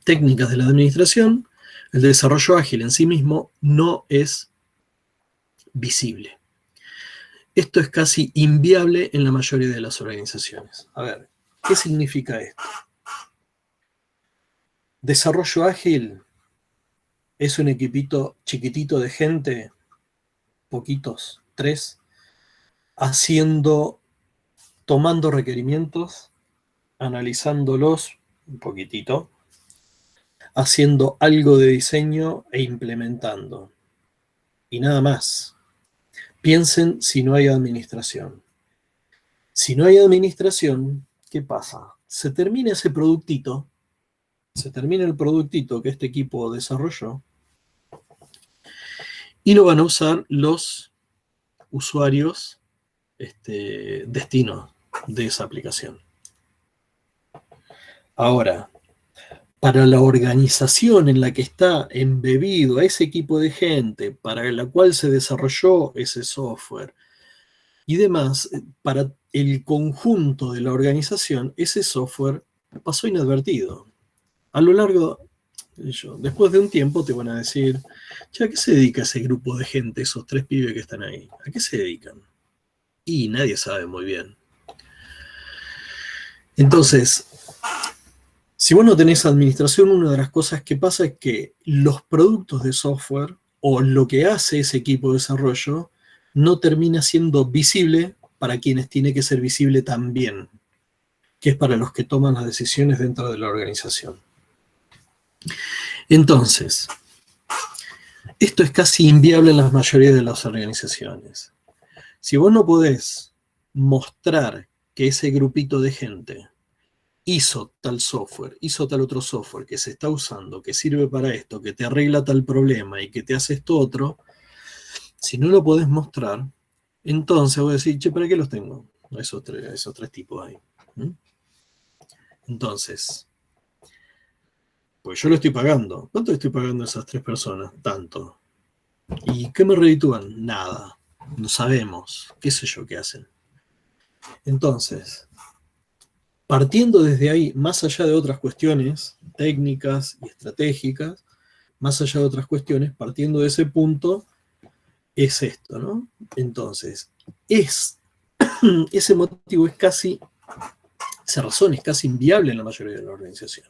técnicas de la administración, el desarrollo ágil en sí mismo no es visible. Esto es casi inviable en la mayoría de las organizaciones. A ver, ¿qué significa esto? Desarrollo ágil es un equipito chiquitito de gente, poquitos, 3, tomando requerimientos, analizándolos un poquitito, haciendo algo de diseño e implementando. Y nada más. Piensen si no hay administración. Si no hay administración, ¿qué pasa? Se termina ese productito, se termina el productito que este equipo desarrolló, y lo van a usar los usuarios destino de esa aplicación. Ahora, para la organización en la que está embebido a ese equipo de gente, para la cual se desarrolló ese software y demás, para el conjunto de la organización, ese software pasó inadvertido. A lo largo, después de un tiempo te van a decir, ¿a qué se dedica ese grupo de gente, esos 3 pibes que están ahí? ¿A qué se dedican? Y nadie sabe muy bien. Entonces, si vos no tenés administración, una de las cosas que pasa es que los productos de software o lo que hace ese equipo de desarrollo no termina siendo visible para quienes tiene que ser visible también, que es para los que toman las decisiones dentro de la organización. Entonces, esto es casi inviable en la mayoría de las organizaciones. Si vos no podés mostrar que ese grupito de gente hizo tal software, hizo tal otro software que se está usando, que sirve para esto, que te arregla tal problema y que te hace esto otro, si no lo podés mostrar, entonces voy a decir, che, ¿para qué los tengo? Esos tres tipos ahí. Entonces, pues yo lo estoy pagando. ¿Cuánto estoy pagando a esas 3 personas? Tanto. ¿Y qué me reditúan? Nada. No sabemos. ¿Qué sé yo qué hacen? Entonces, partiendo desde ahí, más allá de otras cuestiones técnicas y estratégicas, más allá de otras cuestiones, partiendo de ese punto, es esto, ¿no? Entonces, ese motivo es casi, esa razón es casi inviable en la mayoría de la organización.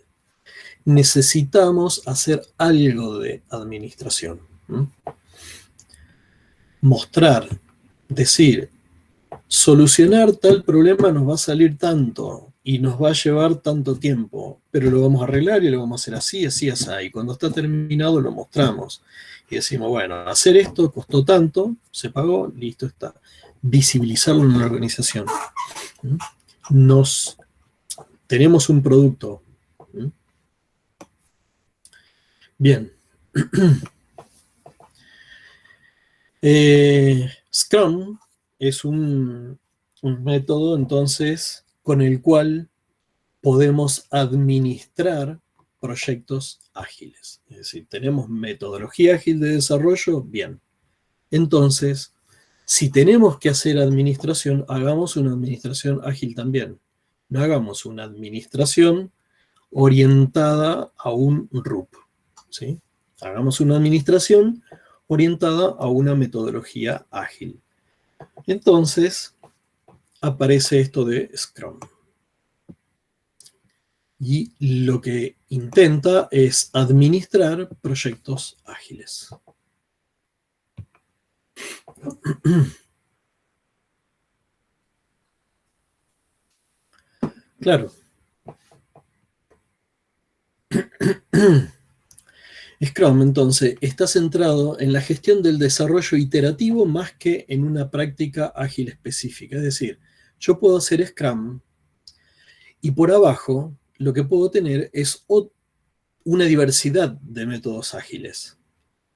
Necesitamos hacer algo de administración. Mostrar, decir, solucionar tal problema nos va a salir tanto y nos va a llevar tanto tiempo, pero lo vamos a arreglar y lo vamos a hacer así, así, así. Y cuando está terminado lo mostramos. Y decimos, bueno, hacer esto costó tanto, se pagó, listo está. Visibilizarlo en la organización. Tenemos un producto. Bien. Scrum es un método, entonces, con el cual podemos administrar proyectos ágiles. Es decir, tenemos metodología ágil de desarrollo, bien. Entonces, si tenemos que hacer administración, hagamos una administración ágil también. No hagamos una administración orientada a un RUP, ¿sí? Hagamos una administración orientada a una metodología ágil. Entonces, aparece esto de Scrum. Y lo que intenta es administrar proyectos ágiles. Claro. Scrum, entonces, está centrado en la gestión del desarrollo iterativo más que en una práctica ágil específica. Es decir, yo puedo hacer Scrum y por abajo lo que puedo tener es una diversidad de métodos ágiles.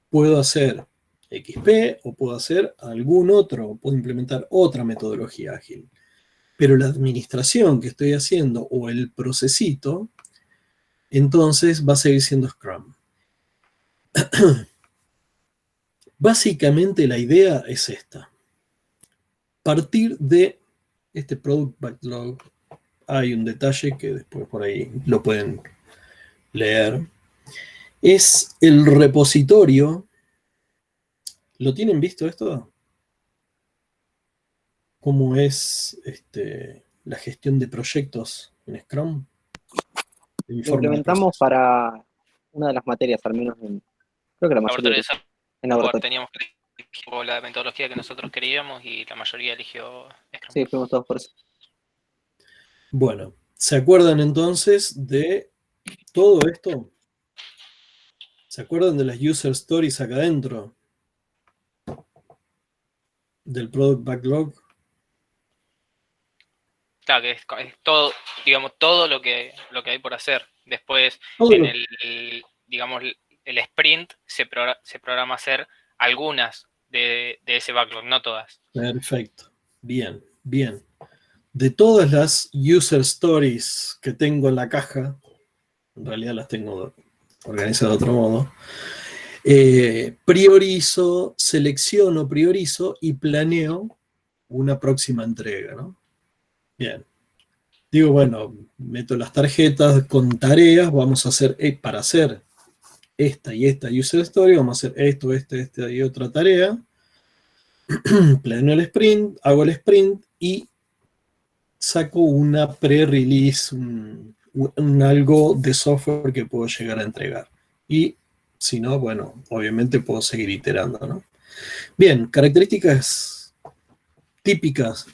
Puedo hacer XP o puedo hacer algún otro, puedo implementar otra metodología ágil. Pero la administración que estoy haciendo o el procesito, entonces va a seguir siendo Scrum. Básicamente la idea es esta. Partir de este Product Backlog, hay un detalle que después por ahí lo pueden leer, es el repositorio. ¿Lo tienen visto esto? ¿Cómo es la gestión de proyectos en Scrum? Lo implementamos para una de las materias, al menos creo que la mayoría en laboratorio. Teníamos que elegir la metodología que nosotros queríamos y la mayoría eligió Scrum. Sí, fuimos todos por eso. Bueno, ¿se acuerdan entonces de todo esto? ¿Se acuerdan de las user stories acá adentro? Del Product Backlog. Claro, que es todo, digamos, todo lo que hay por hacer. Después, digamos, el sprint se programa hacer algunas de ese backlog, no todas. Perfecto. Bien, bien. De todas las user stories que tengo en la caja, en realidad las tengo organizadas de otro modo, priorizo y planeo una próxima entrega, ¿no? Bien. Digo, bueno, meto las tarjetas con tareas, vamos a hacer, para hacer esta y esta user story, vamos a hacer esto, esta y otra tarea, planeo el sprint, hago el sprint y saco una pre-release, un algo de software que puedo llegar a entregar. Y si no, bueno, obviamente puedo seguir iterando, ¿no? Bien, características típicas,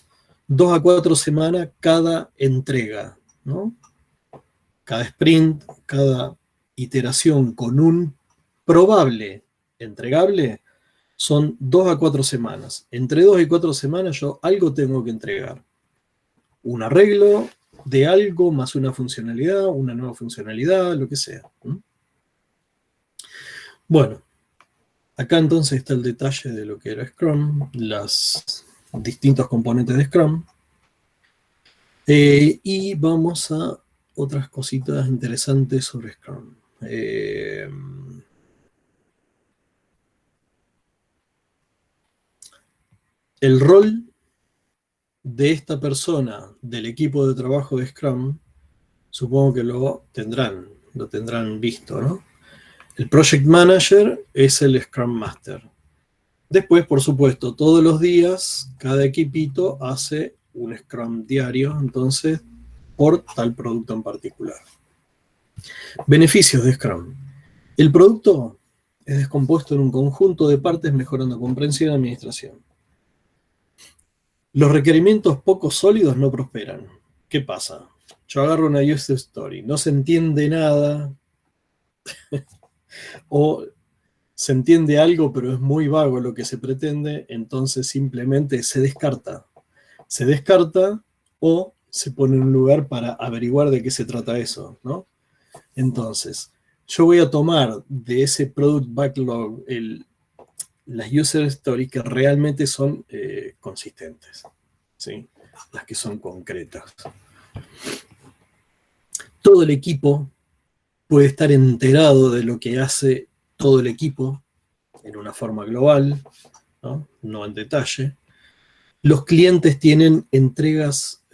2 a 4 semanas cada entrega, ¿no? Cada sprint, cada iteración con un probable entregable son 2 a 4 semanas. Entre 2 y 4 semanas yo algo tengo que entregar. Un arreglo de algo más una funcionalidad, una nueva funcionalidad, lo que sea. Bueno, acá entonces está el detalle de lo que era Scrum, los distintos componentes de Scrum. Y vamos a otras cositas interesantes sobre Scrum. El rol de esta persona del equipo de trabajo de Scrum, supongo que lo tendrán visto, ¿no? El Project Manager es el Scrum Master. Después, por supuesto, todos los días, cada equipito hace un Scrum diario, entonces, por tal producto en particular. Beneficios de Scrum. El producto es descompuesto en un conjunto de partes mejorando comprensión y administración. Los requerimientos poco sólidos no prosperan. ¿Qué pasa? Yo agarro una user story, no se entiende nada, o se entiende algo, pero es muy vago lo que se pretende, entonces simplemente se descarta. Se descarta o se pone en un lugar para averiguar de qué se trata eso, ¿no? Entonces, yo voy a tomar de ese product backlog las user stories que realmente son consistentes, ¿sí? Las que son concretas. Todo el equipo puede estar enterado de lo que hace todo el equipo en una forma global, no en detalle. Los clientes tienen entregas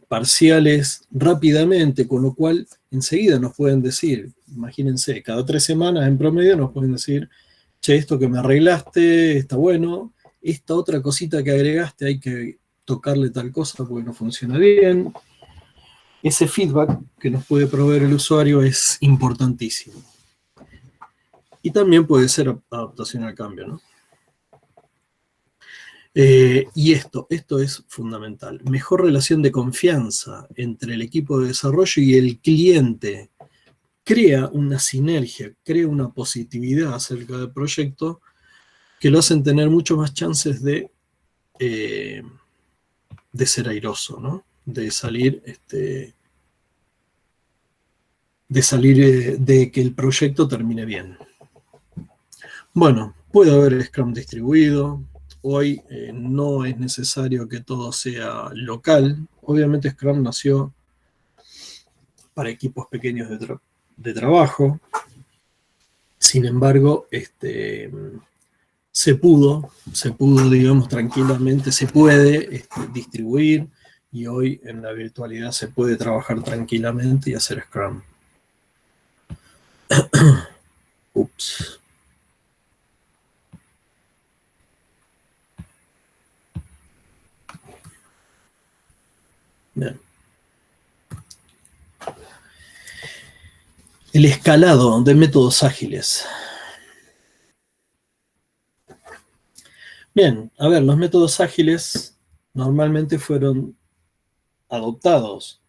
parciales rápidamente, con lo cual enseguida nos pueden decir, imagínense, cada 3 semanas en promedio nos pueden decir, che, esto que me arreglaste está bueno, esta otra cosita que agregaste hay que tocarle tal cosa porque no funciona bien. Ese feedback que nos puede proveer el usuario es importantísimo. Y también puede ser adaptación al cambio, ¿no? Y esto es fundamental. Mejor relación de confianza entre el equipo de desarrollo y el cliente. Crea una sinergia, crea una positividad acerca del proyecto que lo hacen tener mucho más chances de ser airoso, ¿no? De salir, de que el proyecto termine bien. Bueno, puede haber Scrum distribuido. Hoy no es necesario que todo sea local. Obviamente Scrum nació para equipos pequeños de trabajo. Sin embargo, se pudo, digamos, tranquilamente, se puede distribuir y hoy en la virtualidad se puede trabajar tranquilamente y hacer Scrum. Ups. Bien. El escalado de métodos ágiles. Bien, a ver, los métodos ágiles normalmente fueron adoptados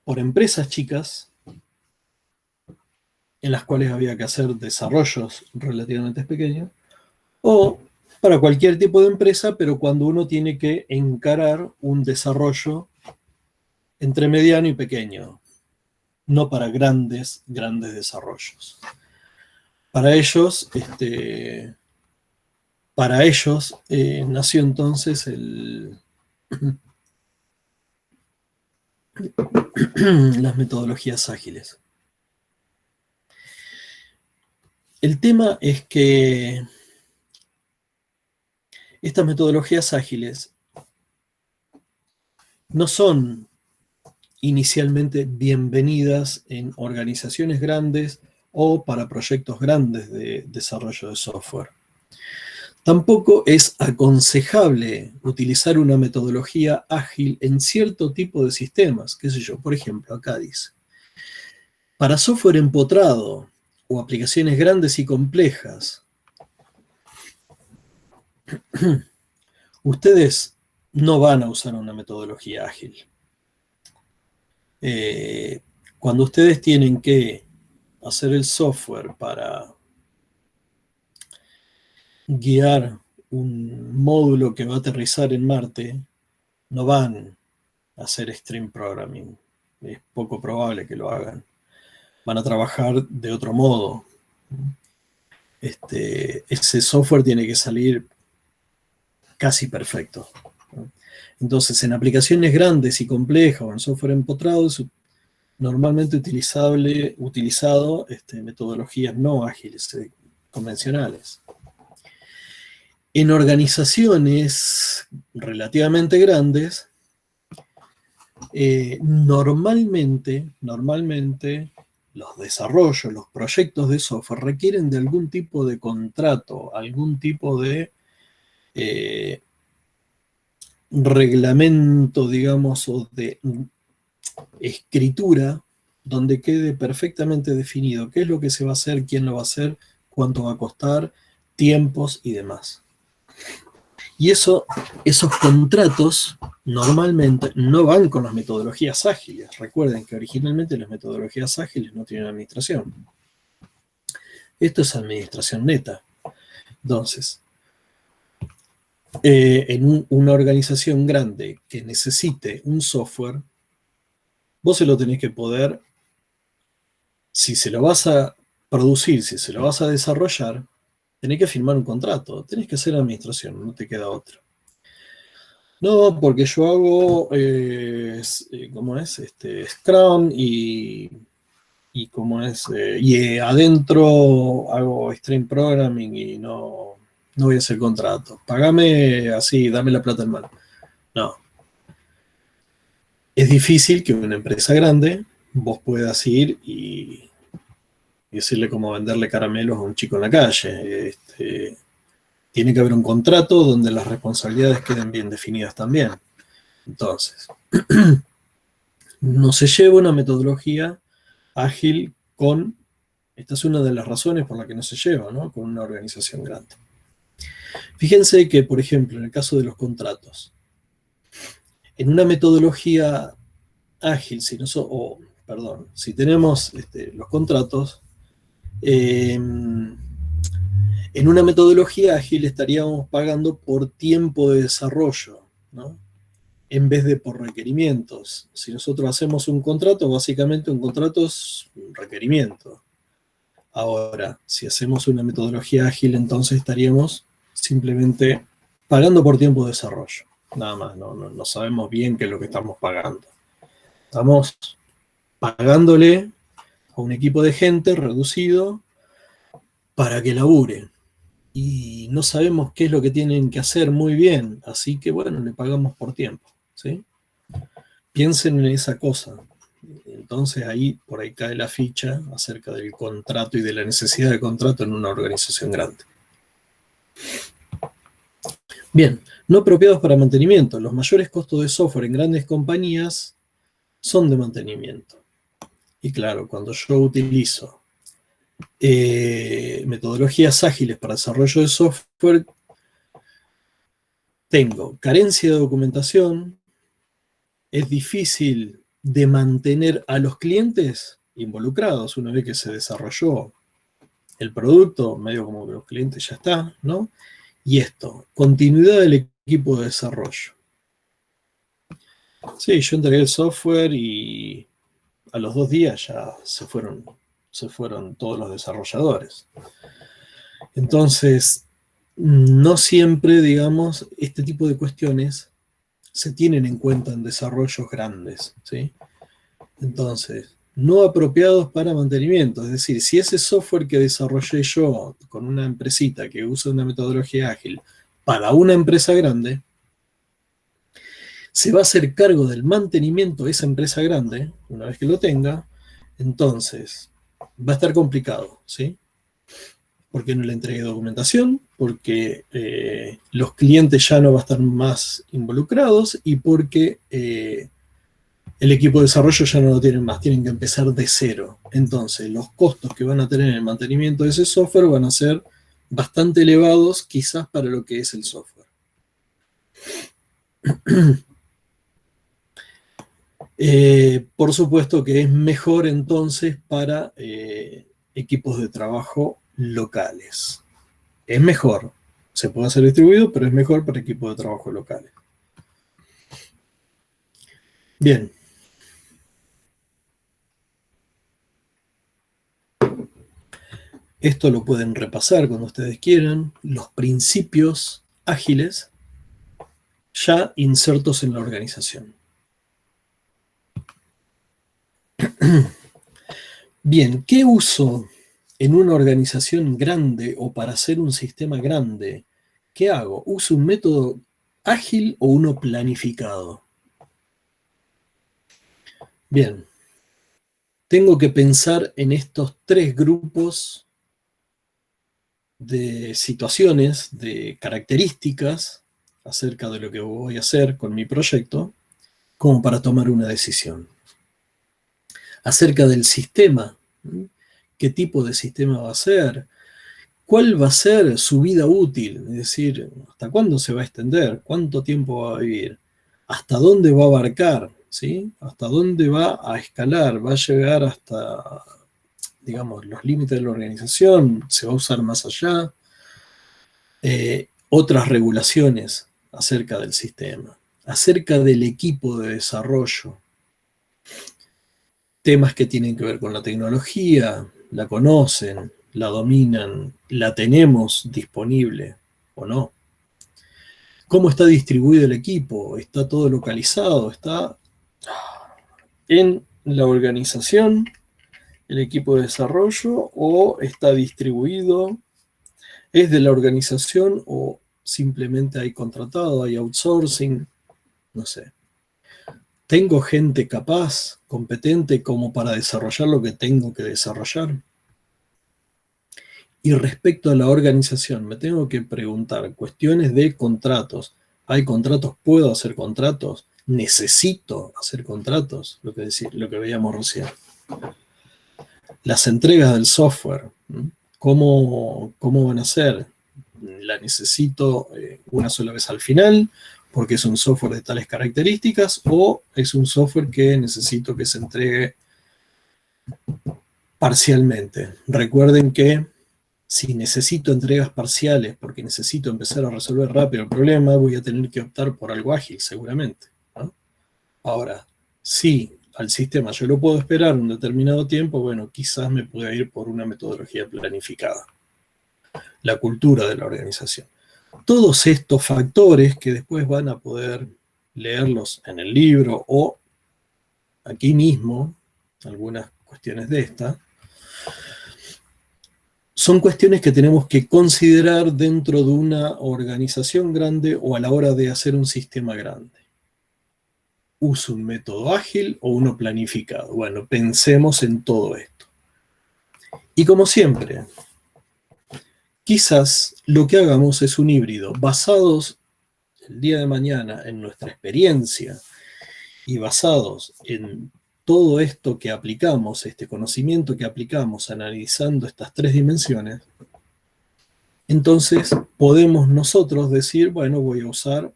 por empresas chicas en las cuales había que hacer desarrollos relativamente pequeños, o para cualquier tipo de empresa, pero cuando uno tiene que encarar un desarrollo entre mediano y pequeño, no para grandes desarrollos. Para ellos, para ellos nació entonces las metodologías ágiles. El tema es que estas metodologías ágiles no son inicialmente bienvenidas en organizaciones grandes o para proyectos grandes de desarrollo de software. Tampoco es aconsejable utilizar una metodología ágil en cierto tipo de sistemas, qué sé yo, por ejemplo, acá dice, para software empotrado o aplicaciones grandes y complejas, ustedes no van a usar una metodología ágil. Cuando ustedes tienen que hacer el software para guiar un módulo que va a aterrizar en Marte, no van a hacer stream programming. Es poco probable que lo hagan. Van a trabajar de otro modo. Ese software tiene que salir casi perfecto. Entonces, en aplicaciones grandes y complejas o en software empotrado, es normalmente utilizado metodologías no ágiles, convencionales. En organizaciones relativamente grandes, normalmente los desarrollos, los proyectos de software requieren de algún tipo de contrato, algún tipo de reglamento, digamos, o de escritura donde quede perfectamente definido qué es lo que se va a hacer, quién lo va a hacer, cuánto va a costar, tiempos y demás. Y esos contratos normalmente no van con las metodologías ágiles. Recuerden que originalmente las metodologías ágiles no tienen administración. Esto es administración neta. Entonces, en una organización grande que necesite un software, vos se lo tenés que poder, si se lo vas a producir, si se lo vas a desarrollar, tenés que firmar un contrato, tenés que hacer administración, no te queda otra. No, porque yo hago, ¿cómo es? Scrum y adentro hago stream programming y no voy a hacer contrato. Pagame así, dame la plata en mano. No. Es difícil que una empresa grande vos puedas ir y decirle cómo venderle caramelos a un chico en la calle. Tiene que haber un contrato donde las responsabilidades queden bien definidas también. Entonces, no se lleva una metodología ágil con, esta es una de las razones por la que no se lleva, ¿no? Con una organización grande. Fíjense que, por ejemplo, en el caso de los contratos, en una metodología ágil, si tenemos los contratos, en una metodología ágil estaríamos pagando por tiempo de desarrollo, ¿no? En vez de por requerimientos. Si nosotros hacemos un contrato, básicamente un contrato es un requerimiento. Ahora, si hacemos una metodología ágil, entonces estaríamos simplemente pagando por tiempo de desarrollo. Nada más, no sabemos bien qué es lo que estamos pagando. Estamos pagándole a un equipo de gente reducido para que labure. Y no sabemos qué es lo que tienen que hacer muy bien, así que bueno, le pagamos por tiempo, ¿sí? Piensen en esa cosa. Entonces por ahí cae la ficha acerca del contrato y de la necesidad de contrato en una organización grande. Bien, no apropiados para mantenimiento. Los mayores costos de software en grandes compañías son de mantenimiento. Y claro, cuando yo utilizo metodologías ágiles para desarrollo de software, tengo carencia de documentación, es difícil de mantener a los clientes involucrados una vez que se desarrolló el producto, medio como que los clientes ya están, ¿no? Y continuidad del equipo de desarrollo. Sí, yo entregué el software y a los 2 días ya se fueron todos los desarrolladores. Entonces, no siempre, digamos, este tipo de cuestiones se tienen en cuenta en desarrollos grandes, ¿sí? Entonces, no apropiados para mantenimiento. Es decir, si ese software que desarrollé yo con una empresita que usa una metodología ágil para una empresa grande, se va a hacer cargo del mantenimiento de esa empresa grande, una vez que lo tenga, entonces va a estar complicado, ¿sí? Porque no le entregué documentación, porque los clientes ya no van a estar más involucrados y porque el equipo de desarrollo ya no lo tienen más, tienen que empezar de cero. Entonces, los costos que van a tener en el mantenimiento de ese software van a ser bastante elevados, quizás para lo que es el software. Por supuesto que es mejor entonces para equipos de trabajo locales. Es mejor, se puede hacer distribuido, pero es mejor para equipos de trabajo locales. Bien. Esto lo pueden repasar cuando ustedes quieran, los principios ágiles ya insertos en la organización. Bien, ¿qué uso en una organización grande o para hacer un sistema grande? ¿Qué hago? ¿Uso un método ágil o uno planificado? Bien, tengo que pensar en estos tres grupos de situaciones, de características acerca de lo que voy a hacer con mi proyecto, como para tomar una decisión. Acerca del sistema, qué tipo de sistema va a ser, cuál va a ser su vida útil, es decir, hasta cuándo se va a extender, cuánto tiempo va a vivir, hasta dónde va a abarcar, ¿sí? Hasta dónde va a escalar, va a llegar hasta, digamos, los límites de la organización, se va a usar más allá, otras regulaciones acerca del sistema, acerca del equipo de desarrollo, temas que tienen que ver con la tecnología, la conocen, la dominan, la tenemos disponible o no. ¿Cómo está distribuido el equipo? ¿Está todo localizado? ¿Está en la organización el equipo de desarrollo o está distribuido? ¿Es de la organización o simplemente hay contratado, hay outsourcing? No sé. ¿Tengo gente capaz, competente como para desarrollar lo que tengo que desarrollar? Y respecto a la organización, me tengo que preguntar cuestiones de contratos. ¿Hay contratos? ¿Puedo hacer contratos? ¿Necesito hacer contratos? Lo que veíamos recién. Las entregas del software, ¿cómo van a ser? ¿La necesito una sola vez al final porque es un software de tales características o es un software que necesito que se entregue parcialmente? Recuerden que si necesito entregas parciales porque necesito empezar a resolver rápido el problema, voy a tener que optar por algo ágil seguramente, ¿no? Ahora, si al sistema yo lo puedo esperar un determinado tiempo, bueno, quizás me pueda ir por una metodología planificada. La cultura de la organización. Todos estos factores que después van a poder leerlos en el libro o aquí mismo, algunas cuestiones de esta, son cuestiones que tenemos que considerar dentro de una organización grande o a la hora de hacer un sistema grande. ¿Uso un método ágil o uno planificado? Bueno, pensemos en todo esto. Y como siempre, quizás lo que hagamos es un híbrido, basados el día de mañana en nuestra experiencia y basados en todo esto que aplicamos, este conocimiento que aplicamos analizando estas tres dimensiones. Entonces podemos nosotros decir, bueno, voy a usar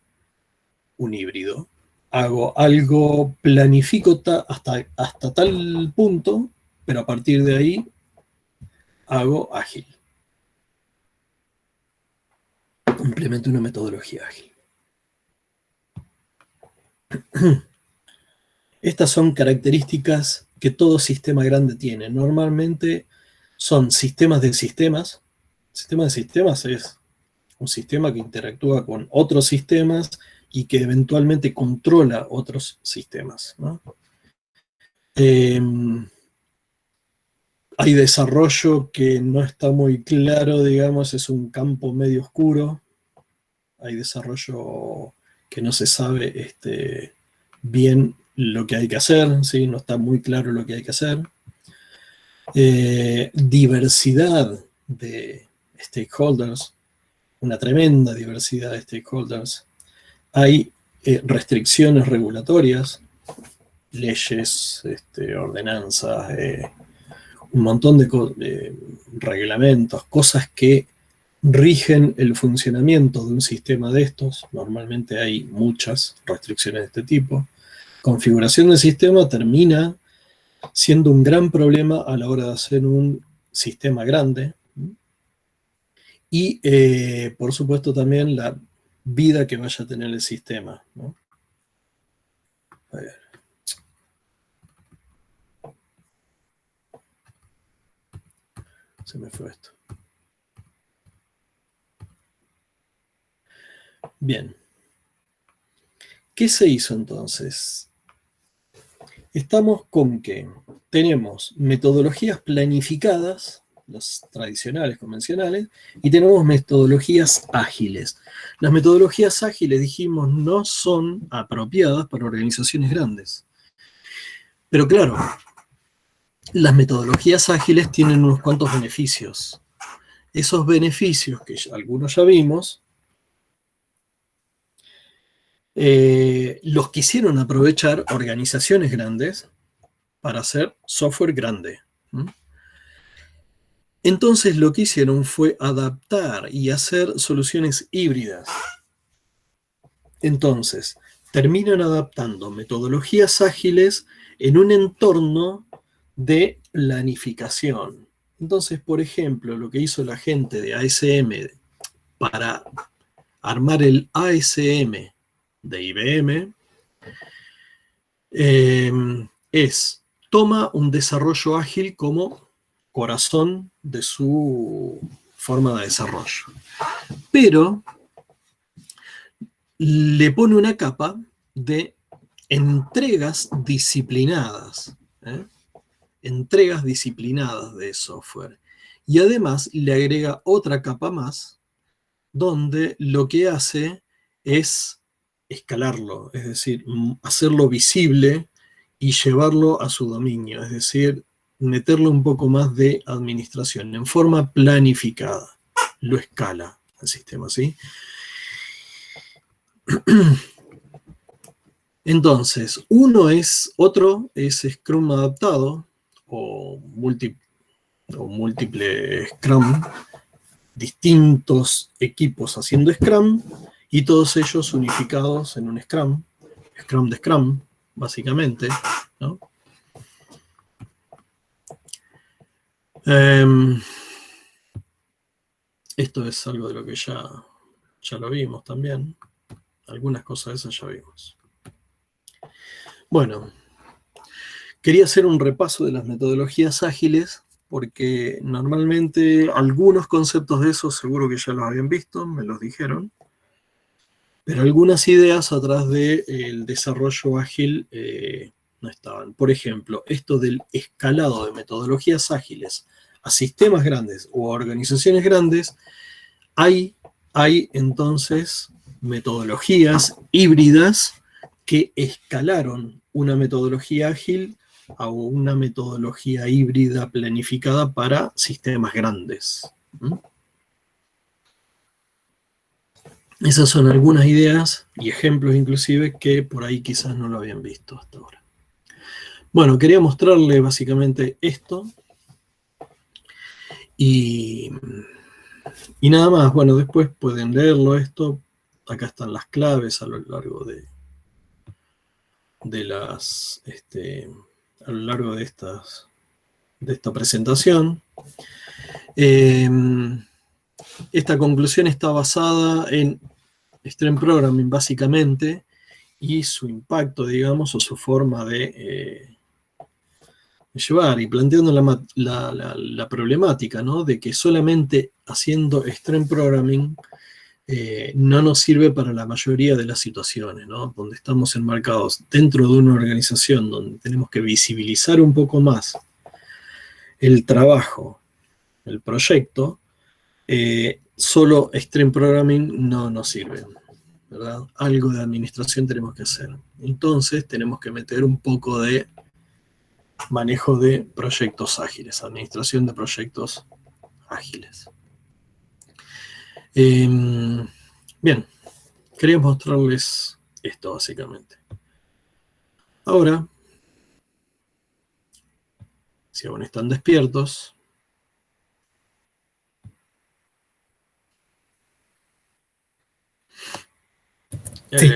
un híbrido. Hago algo, planifico hasta tal punto, pero a partir de ahí hago ágil. Implemento una metodología ágil. Estas son características que todo sistema grande tiene. Normalmente son sistemas de sistemas. Sistema de sistemas es un sistema que interactúa con otros sistemas y que eventualmente controla otros sistemas, ¿no? Hay desarrollo que no está muy claro, digamos, es un campo medio oscuro. Hay desarrollo que no se sabe bien lo que hay que hacer, ¿sí? No está muy claro lo que hay que hacer. Diversidad de stakeholders, una tremenda diversidad de stakeholders. Hay restricciones regulatorias, leyes, ordenanzas, un montón de reglamentos, cosas que rigen el funcionamiento de un sistema de estos. Normalmente hay muchas restricciones de este tipo. Configuración del sistema termina siendo un gran problema a la hora de hacer un sistema grande. Y, por supuesto, también la vida que vaya a tener el sistema, ¿no? A ver. Se me fue esto. Bien. ¿Qué se hizo entonces? Estamos con que tenemos metodologías planificadas, las tradicionales, convencionales, y tenemos metodologías ágiles. Las metodologías ágiles, dijimos, no son apropiadas para organizaciones grandes. Pero claro, las metodologías ágiles tienen unos cuantos beneficios. Esos beneficios, que algunos ya vimos, los quisieron aprovechar organizaciones grandes para hacer software grande. Entonces lo que hicieron fue adaptar y hacer soluciones híbridas. Entonces, terminan adaptando metodologías ágiles en un entorno de planificación. Entonces, por ejemplo, lo que hizo la gente de ASM para armar el ASM de IBM toma un desarrollo ágil como corazón de su forma de desarrollo. Pero le pone una capa de entregas disciplinadas, entregas disciplinadas de software. Y además le agrega otra capa más, donde lo que hace es escalarlo, es decir, hacerlo visible y llevarlo a su dominio, es decir, meterle un poco más de administración en forma planificada. Lo escala el sistema, ¿sí? Entonces, otro es Scrum adaptado o múltiple Scrum, distintos equipos haciendo Scrum y todos ellos unificados en un Scrum de Scrum, básicamente, ¿no? Esto es algo de lo que ya lo vimos también. Algunas cosas de esas ya vimos. Bueno, quería hacer un repaso de las metodologías ágiles, porque normalmente algunos conceptos de esos seguro que ya los habían visto, me los dijeron, pero algunas ideas atrás del desarrollo ágil no estaban. Por ejemplo, esto del escalado de metodologías ágiles a sistemas grandes o a organizaciones grandes, hay entonces metodologías híbridas que escalaron una metodología ágil a una metodología híbrida planificada para sistemas grandes. Esas son algunas ideas y ejemplos inclusive que por ahí quizás no lo habían visto hasta ahora. Bueno, quería mostrarle básicamente esto y nada más. Bueno, después pueden leerlo esto. Acá están las claves a lo largo de esta presentación. Esta conclusión está basada en Stream Programming, básicamente, y su impacto, digamos, o su forma de llevar, y planteando la problemática, ¿no? De que solamente haciendo Stream Programming no nos sirve para la mayoría de las situaciones, ¿no? Donde estamos enmarcados dentro de una organización donde tenemos que visibilizar un poco más el trabajo, el proyecto, solo Extreme Programming no nos sirve, ¿verdad? Algo de administración tenemos que hacer. Entonces tenemos que meter un poco de manejo de proyectos ágiles, administración de proyectos ágiles. Bien, quería mostrarles esto básicamente. Ahora, si aún están despiertos, sí.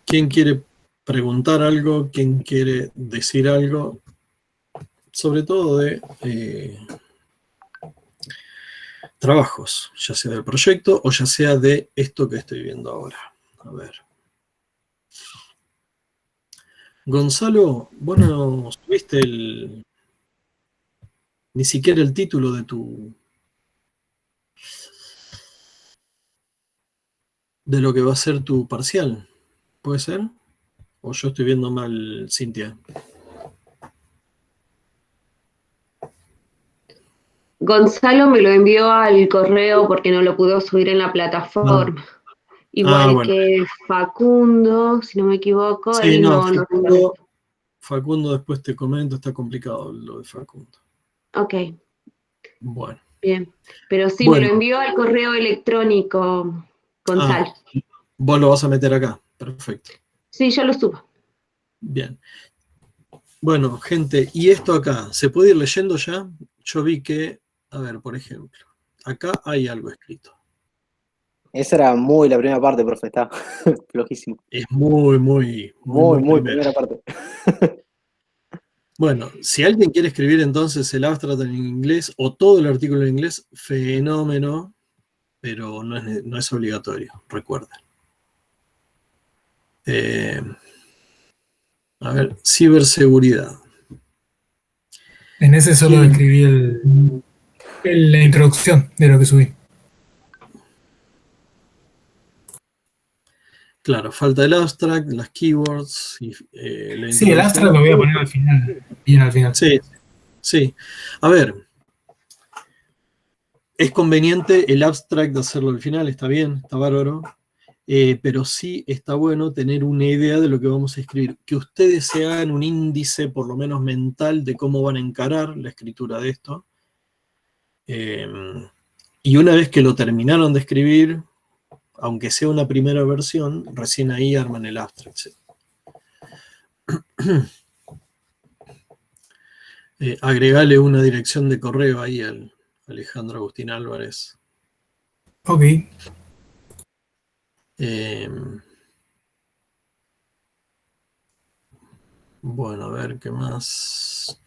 ¿Quién quiere preguntar algo? ¿Quién quiere decir algo? Sobre todo de trabajos, ya sea del proyecto o ya sea de esto que estoy viendo ahora. A ver. Gonzalo, vos no subiste ni siquiera el título de lo que va a ser tu parcial. ¿Puede ser? ¿O yo estoy viendo mal, Cintia? Gonzalo me lo envió al correo porque no lo pudo subir en la plataforma. Igual bueno. que Facundo, si no me equivoco, Sí, él no, no Facundo después te comento, está complicado lo de Facundo. Ok, Bueno. bien. Pero sí, Bueno. me lo envió al correo electrónico, Gonzalo. Vos lo vas a meter acá, perfecto. Sí, yo lo subo. Bien. Bueno, gente, y esto acá, ¿se puede ir leyendo ya? Yo vi que, a ver, por ejemplo, acá hay algo escrito. Esa era la primera parte, profe, está flojísimo. Es muy primera parte. Bueno, si alguien quiere escribir entonces el abstract en inglés o todo el artículo en inglés, fenómeno, pero no es obligatorio, recuerden. A ver, ciberseguridad. En ese solo escribí la introducción de lo que subí. Claro, falta el abstract, las keywords. Y, sí, el abstract lo voy a poner al final, bien al final. Sí, sí. A ver, es conveniente el abstract de hacerlo al final, está bien, está bárbaro. Pero sí está bueno tener una idea de lo que vamos a escribir. Que ustedes se hagan un índice, por lo menos mental, de cómo van a encarar la escritura de esto. Y una vez que lo terminaron de escribir, aunque sea una primera versión, recién ahí arman el abstract. ¿Sí? Agregale una dirección de correo ahí al Alejandro Agustín Álvarez. Ok. Bueno, a ver, ¿qué más?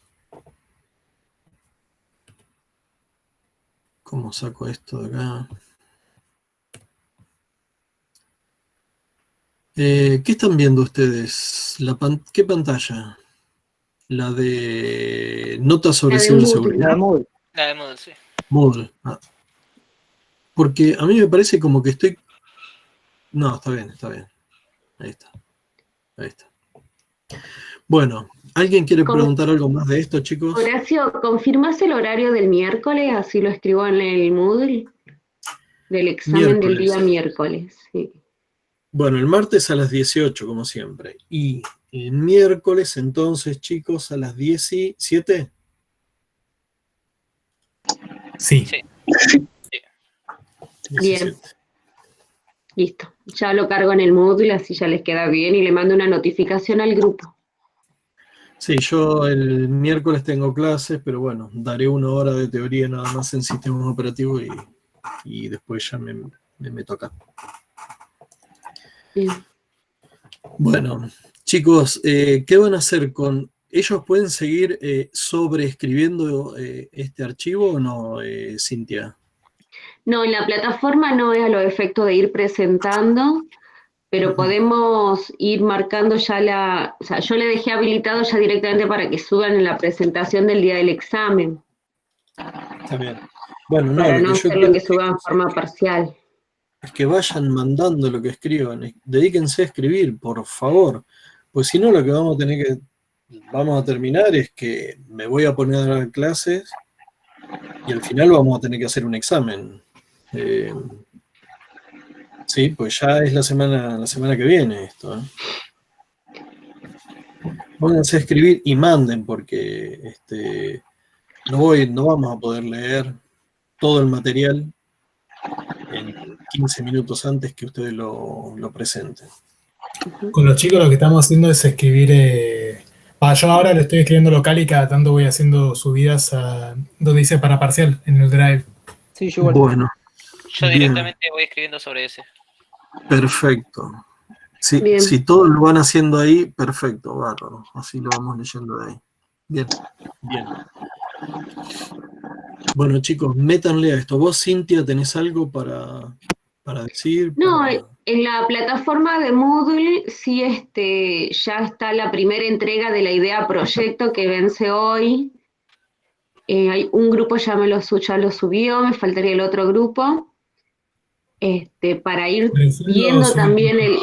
¿Cómo saco esto de acá? ¿Qué están viendo ustedes? ¿Qué pantalla? La de notas sobre ciberseguridad. La de Moodle, sí. Moodle. Porque a mí me parece como que estoy... No, está bien, está bien. Ahí está. Ahí está. Bueno, ¿alguien quiere preguntar algo más de esto, chicos? Horacio, ¿confirmás el horario del miércoles? Así lo escribo en el Moodle. Del examen del día miércoles, sí. Bueno, el martes a las 18, como siempre. Y el miércoles, entonces, chicos, a las 17. Sí. Bien. Listo. Ya lo cargo en el Moodle, así ya les queda bien, y le mando una notificación al grupo. Sí, yo el miércoles tengo clases, pero bueno, daré 1 hora de teoría nada más en sistemas operativos y después ya me meto acá. Bien. Bueno, chicos, ¿qué van a hacer con... ¿Ellos pueden seguir sobreescribiendo este archivo o no, Cintia? No, en la plataforma no es a los efectos de ir presentando, pero podemos ir marcando ya o sea, yo le dejé habilitado ya directamente para que suban en la presentación del día del examen. Está bien. Bueno, para no hacer lo que suban en forma parcial. es que vayan mandando lo que escriban, dedíquense a escribir, por favor, pues si no lo que vamos a terminar es que me voy a poner a dar clases y al final vamos a tener que hacer un examen. Sí, pues ya es la semana que viene esto. Pónganse a escribir y manden, porque no vamos a poder leer todo el material en 15 minutos antes que ustedes lo presenten. Con los chicos lo que estamos haciendo es escribir. Yo ahora lo estoy escribiendo local y cada tanto voy haciendo subidas a donde dice para parcial, en el Drive. Sí, yo igual. Bueno. Yo directamente voy escribiendo sobre ese. Perfecto. Si todos lo van haciendo ahí, perfecto, bárbaro. Así lo vamos leyendo de ahí. Bien. Bueno, chicos, métanle a esto. ¿Vos, Cintia, tenés algo para decir? No, en la plataforma de Moodle sí ya está la primera entrega de la idea proyecto que vence hoy. Hay un grupo ya lo subió, me faltaría el otro grupo. Para ir viendo también el...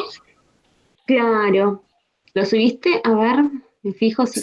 Claro. ¿Lo subiste? A ver, me fijo si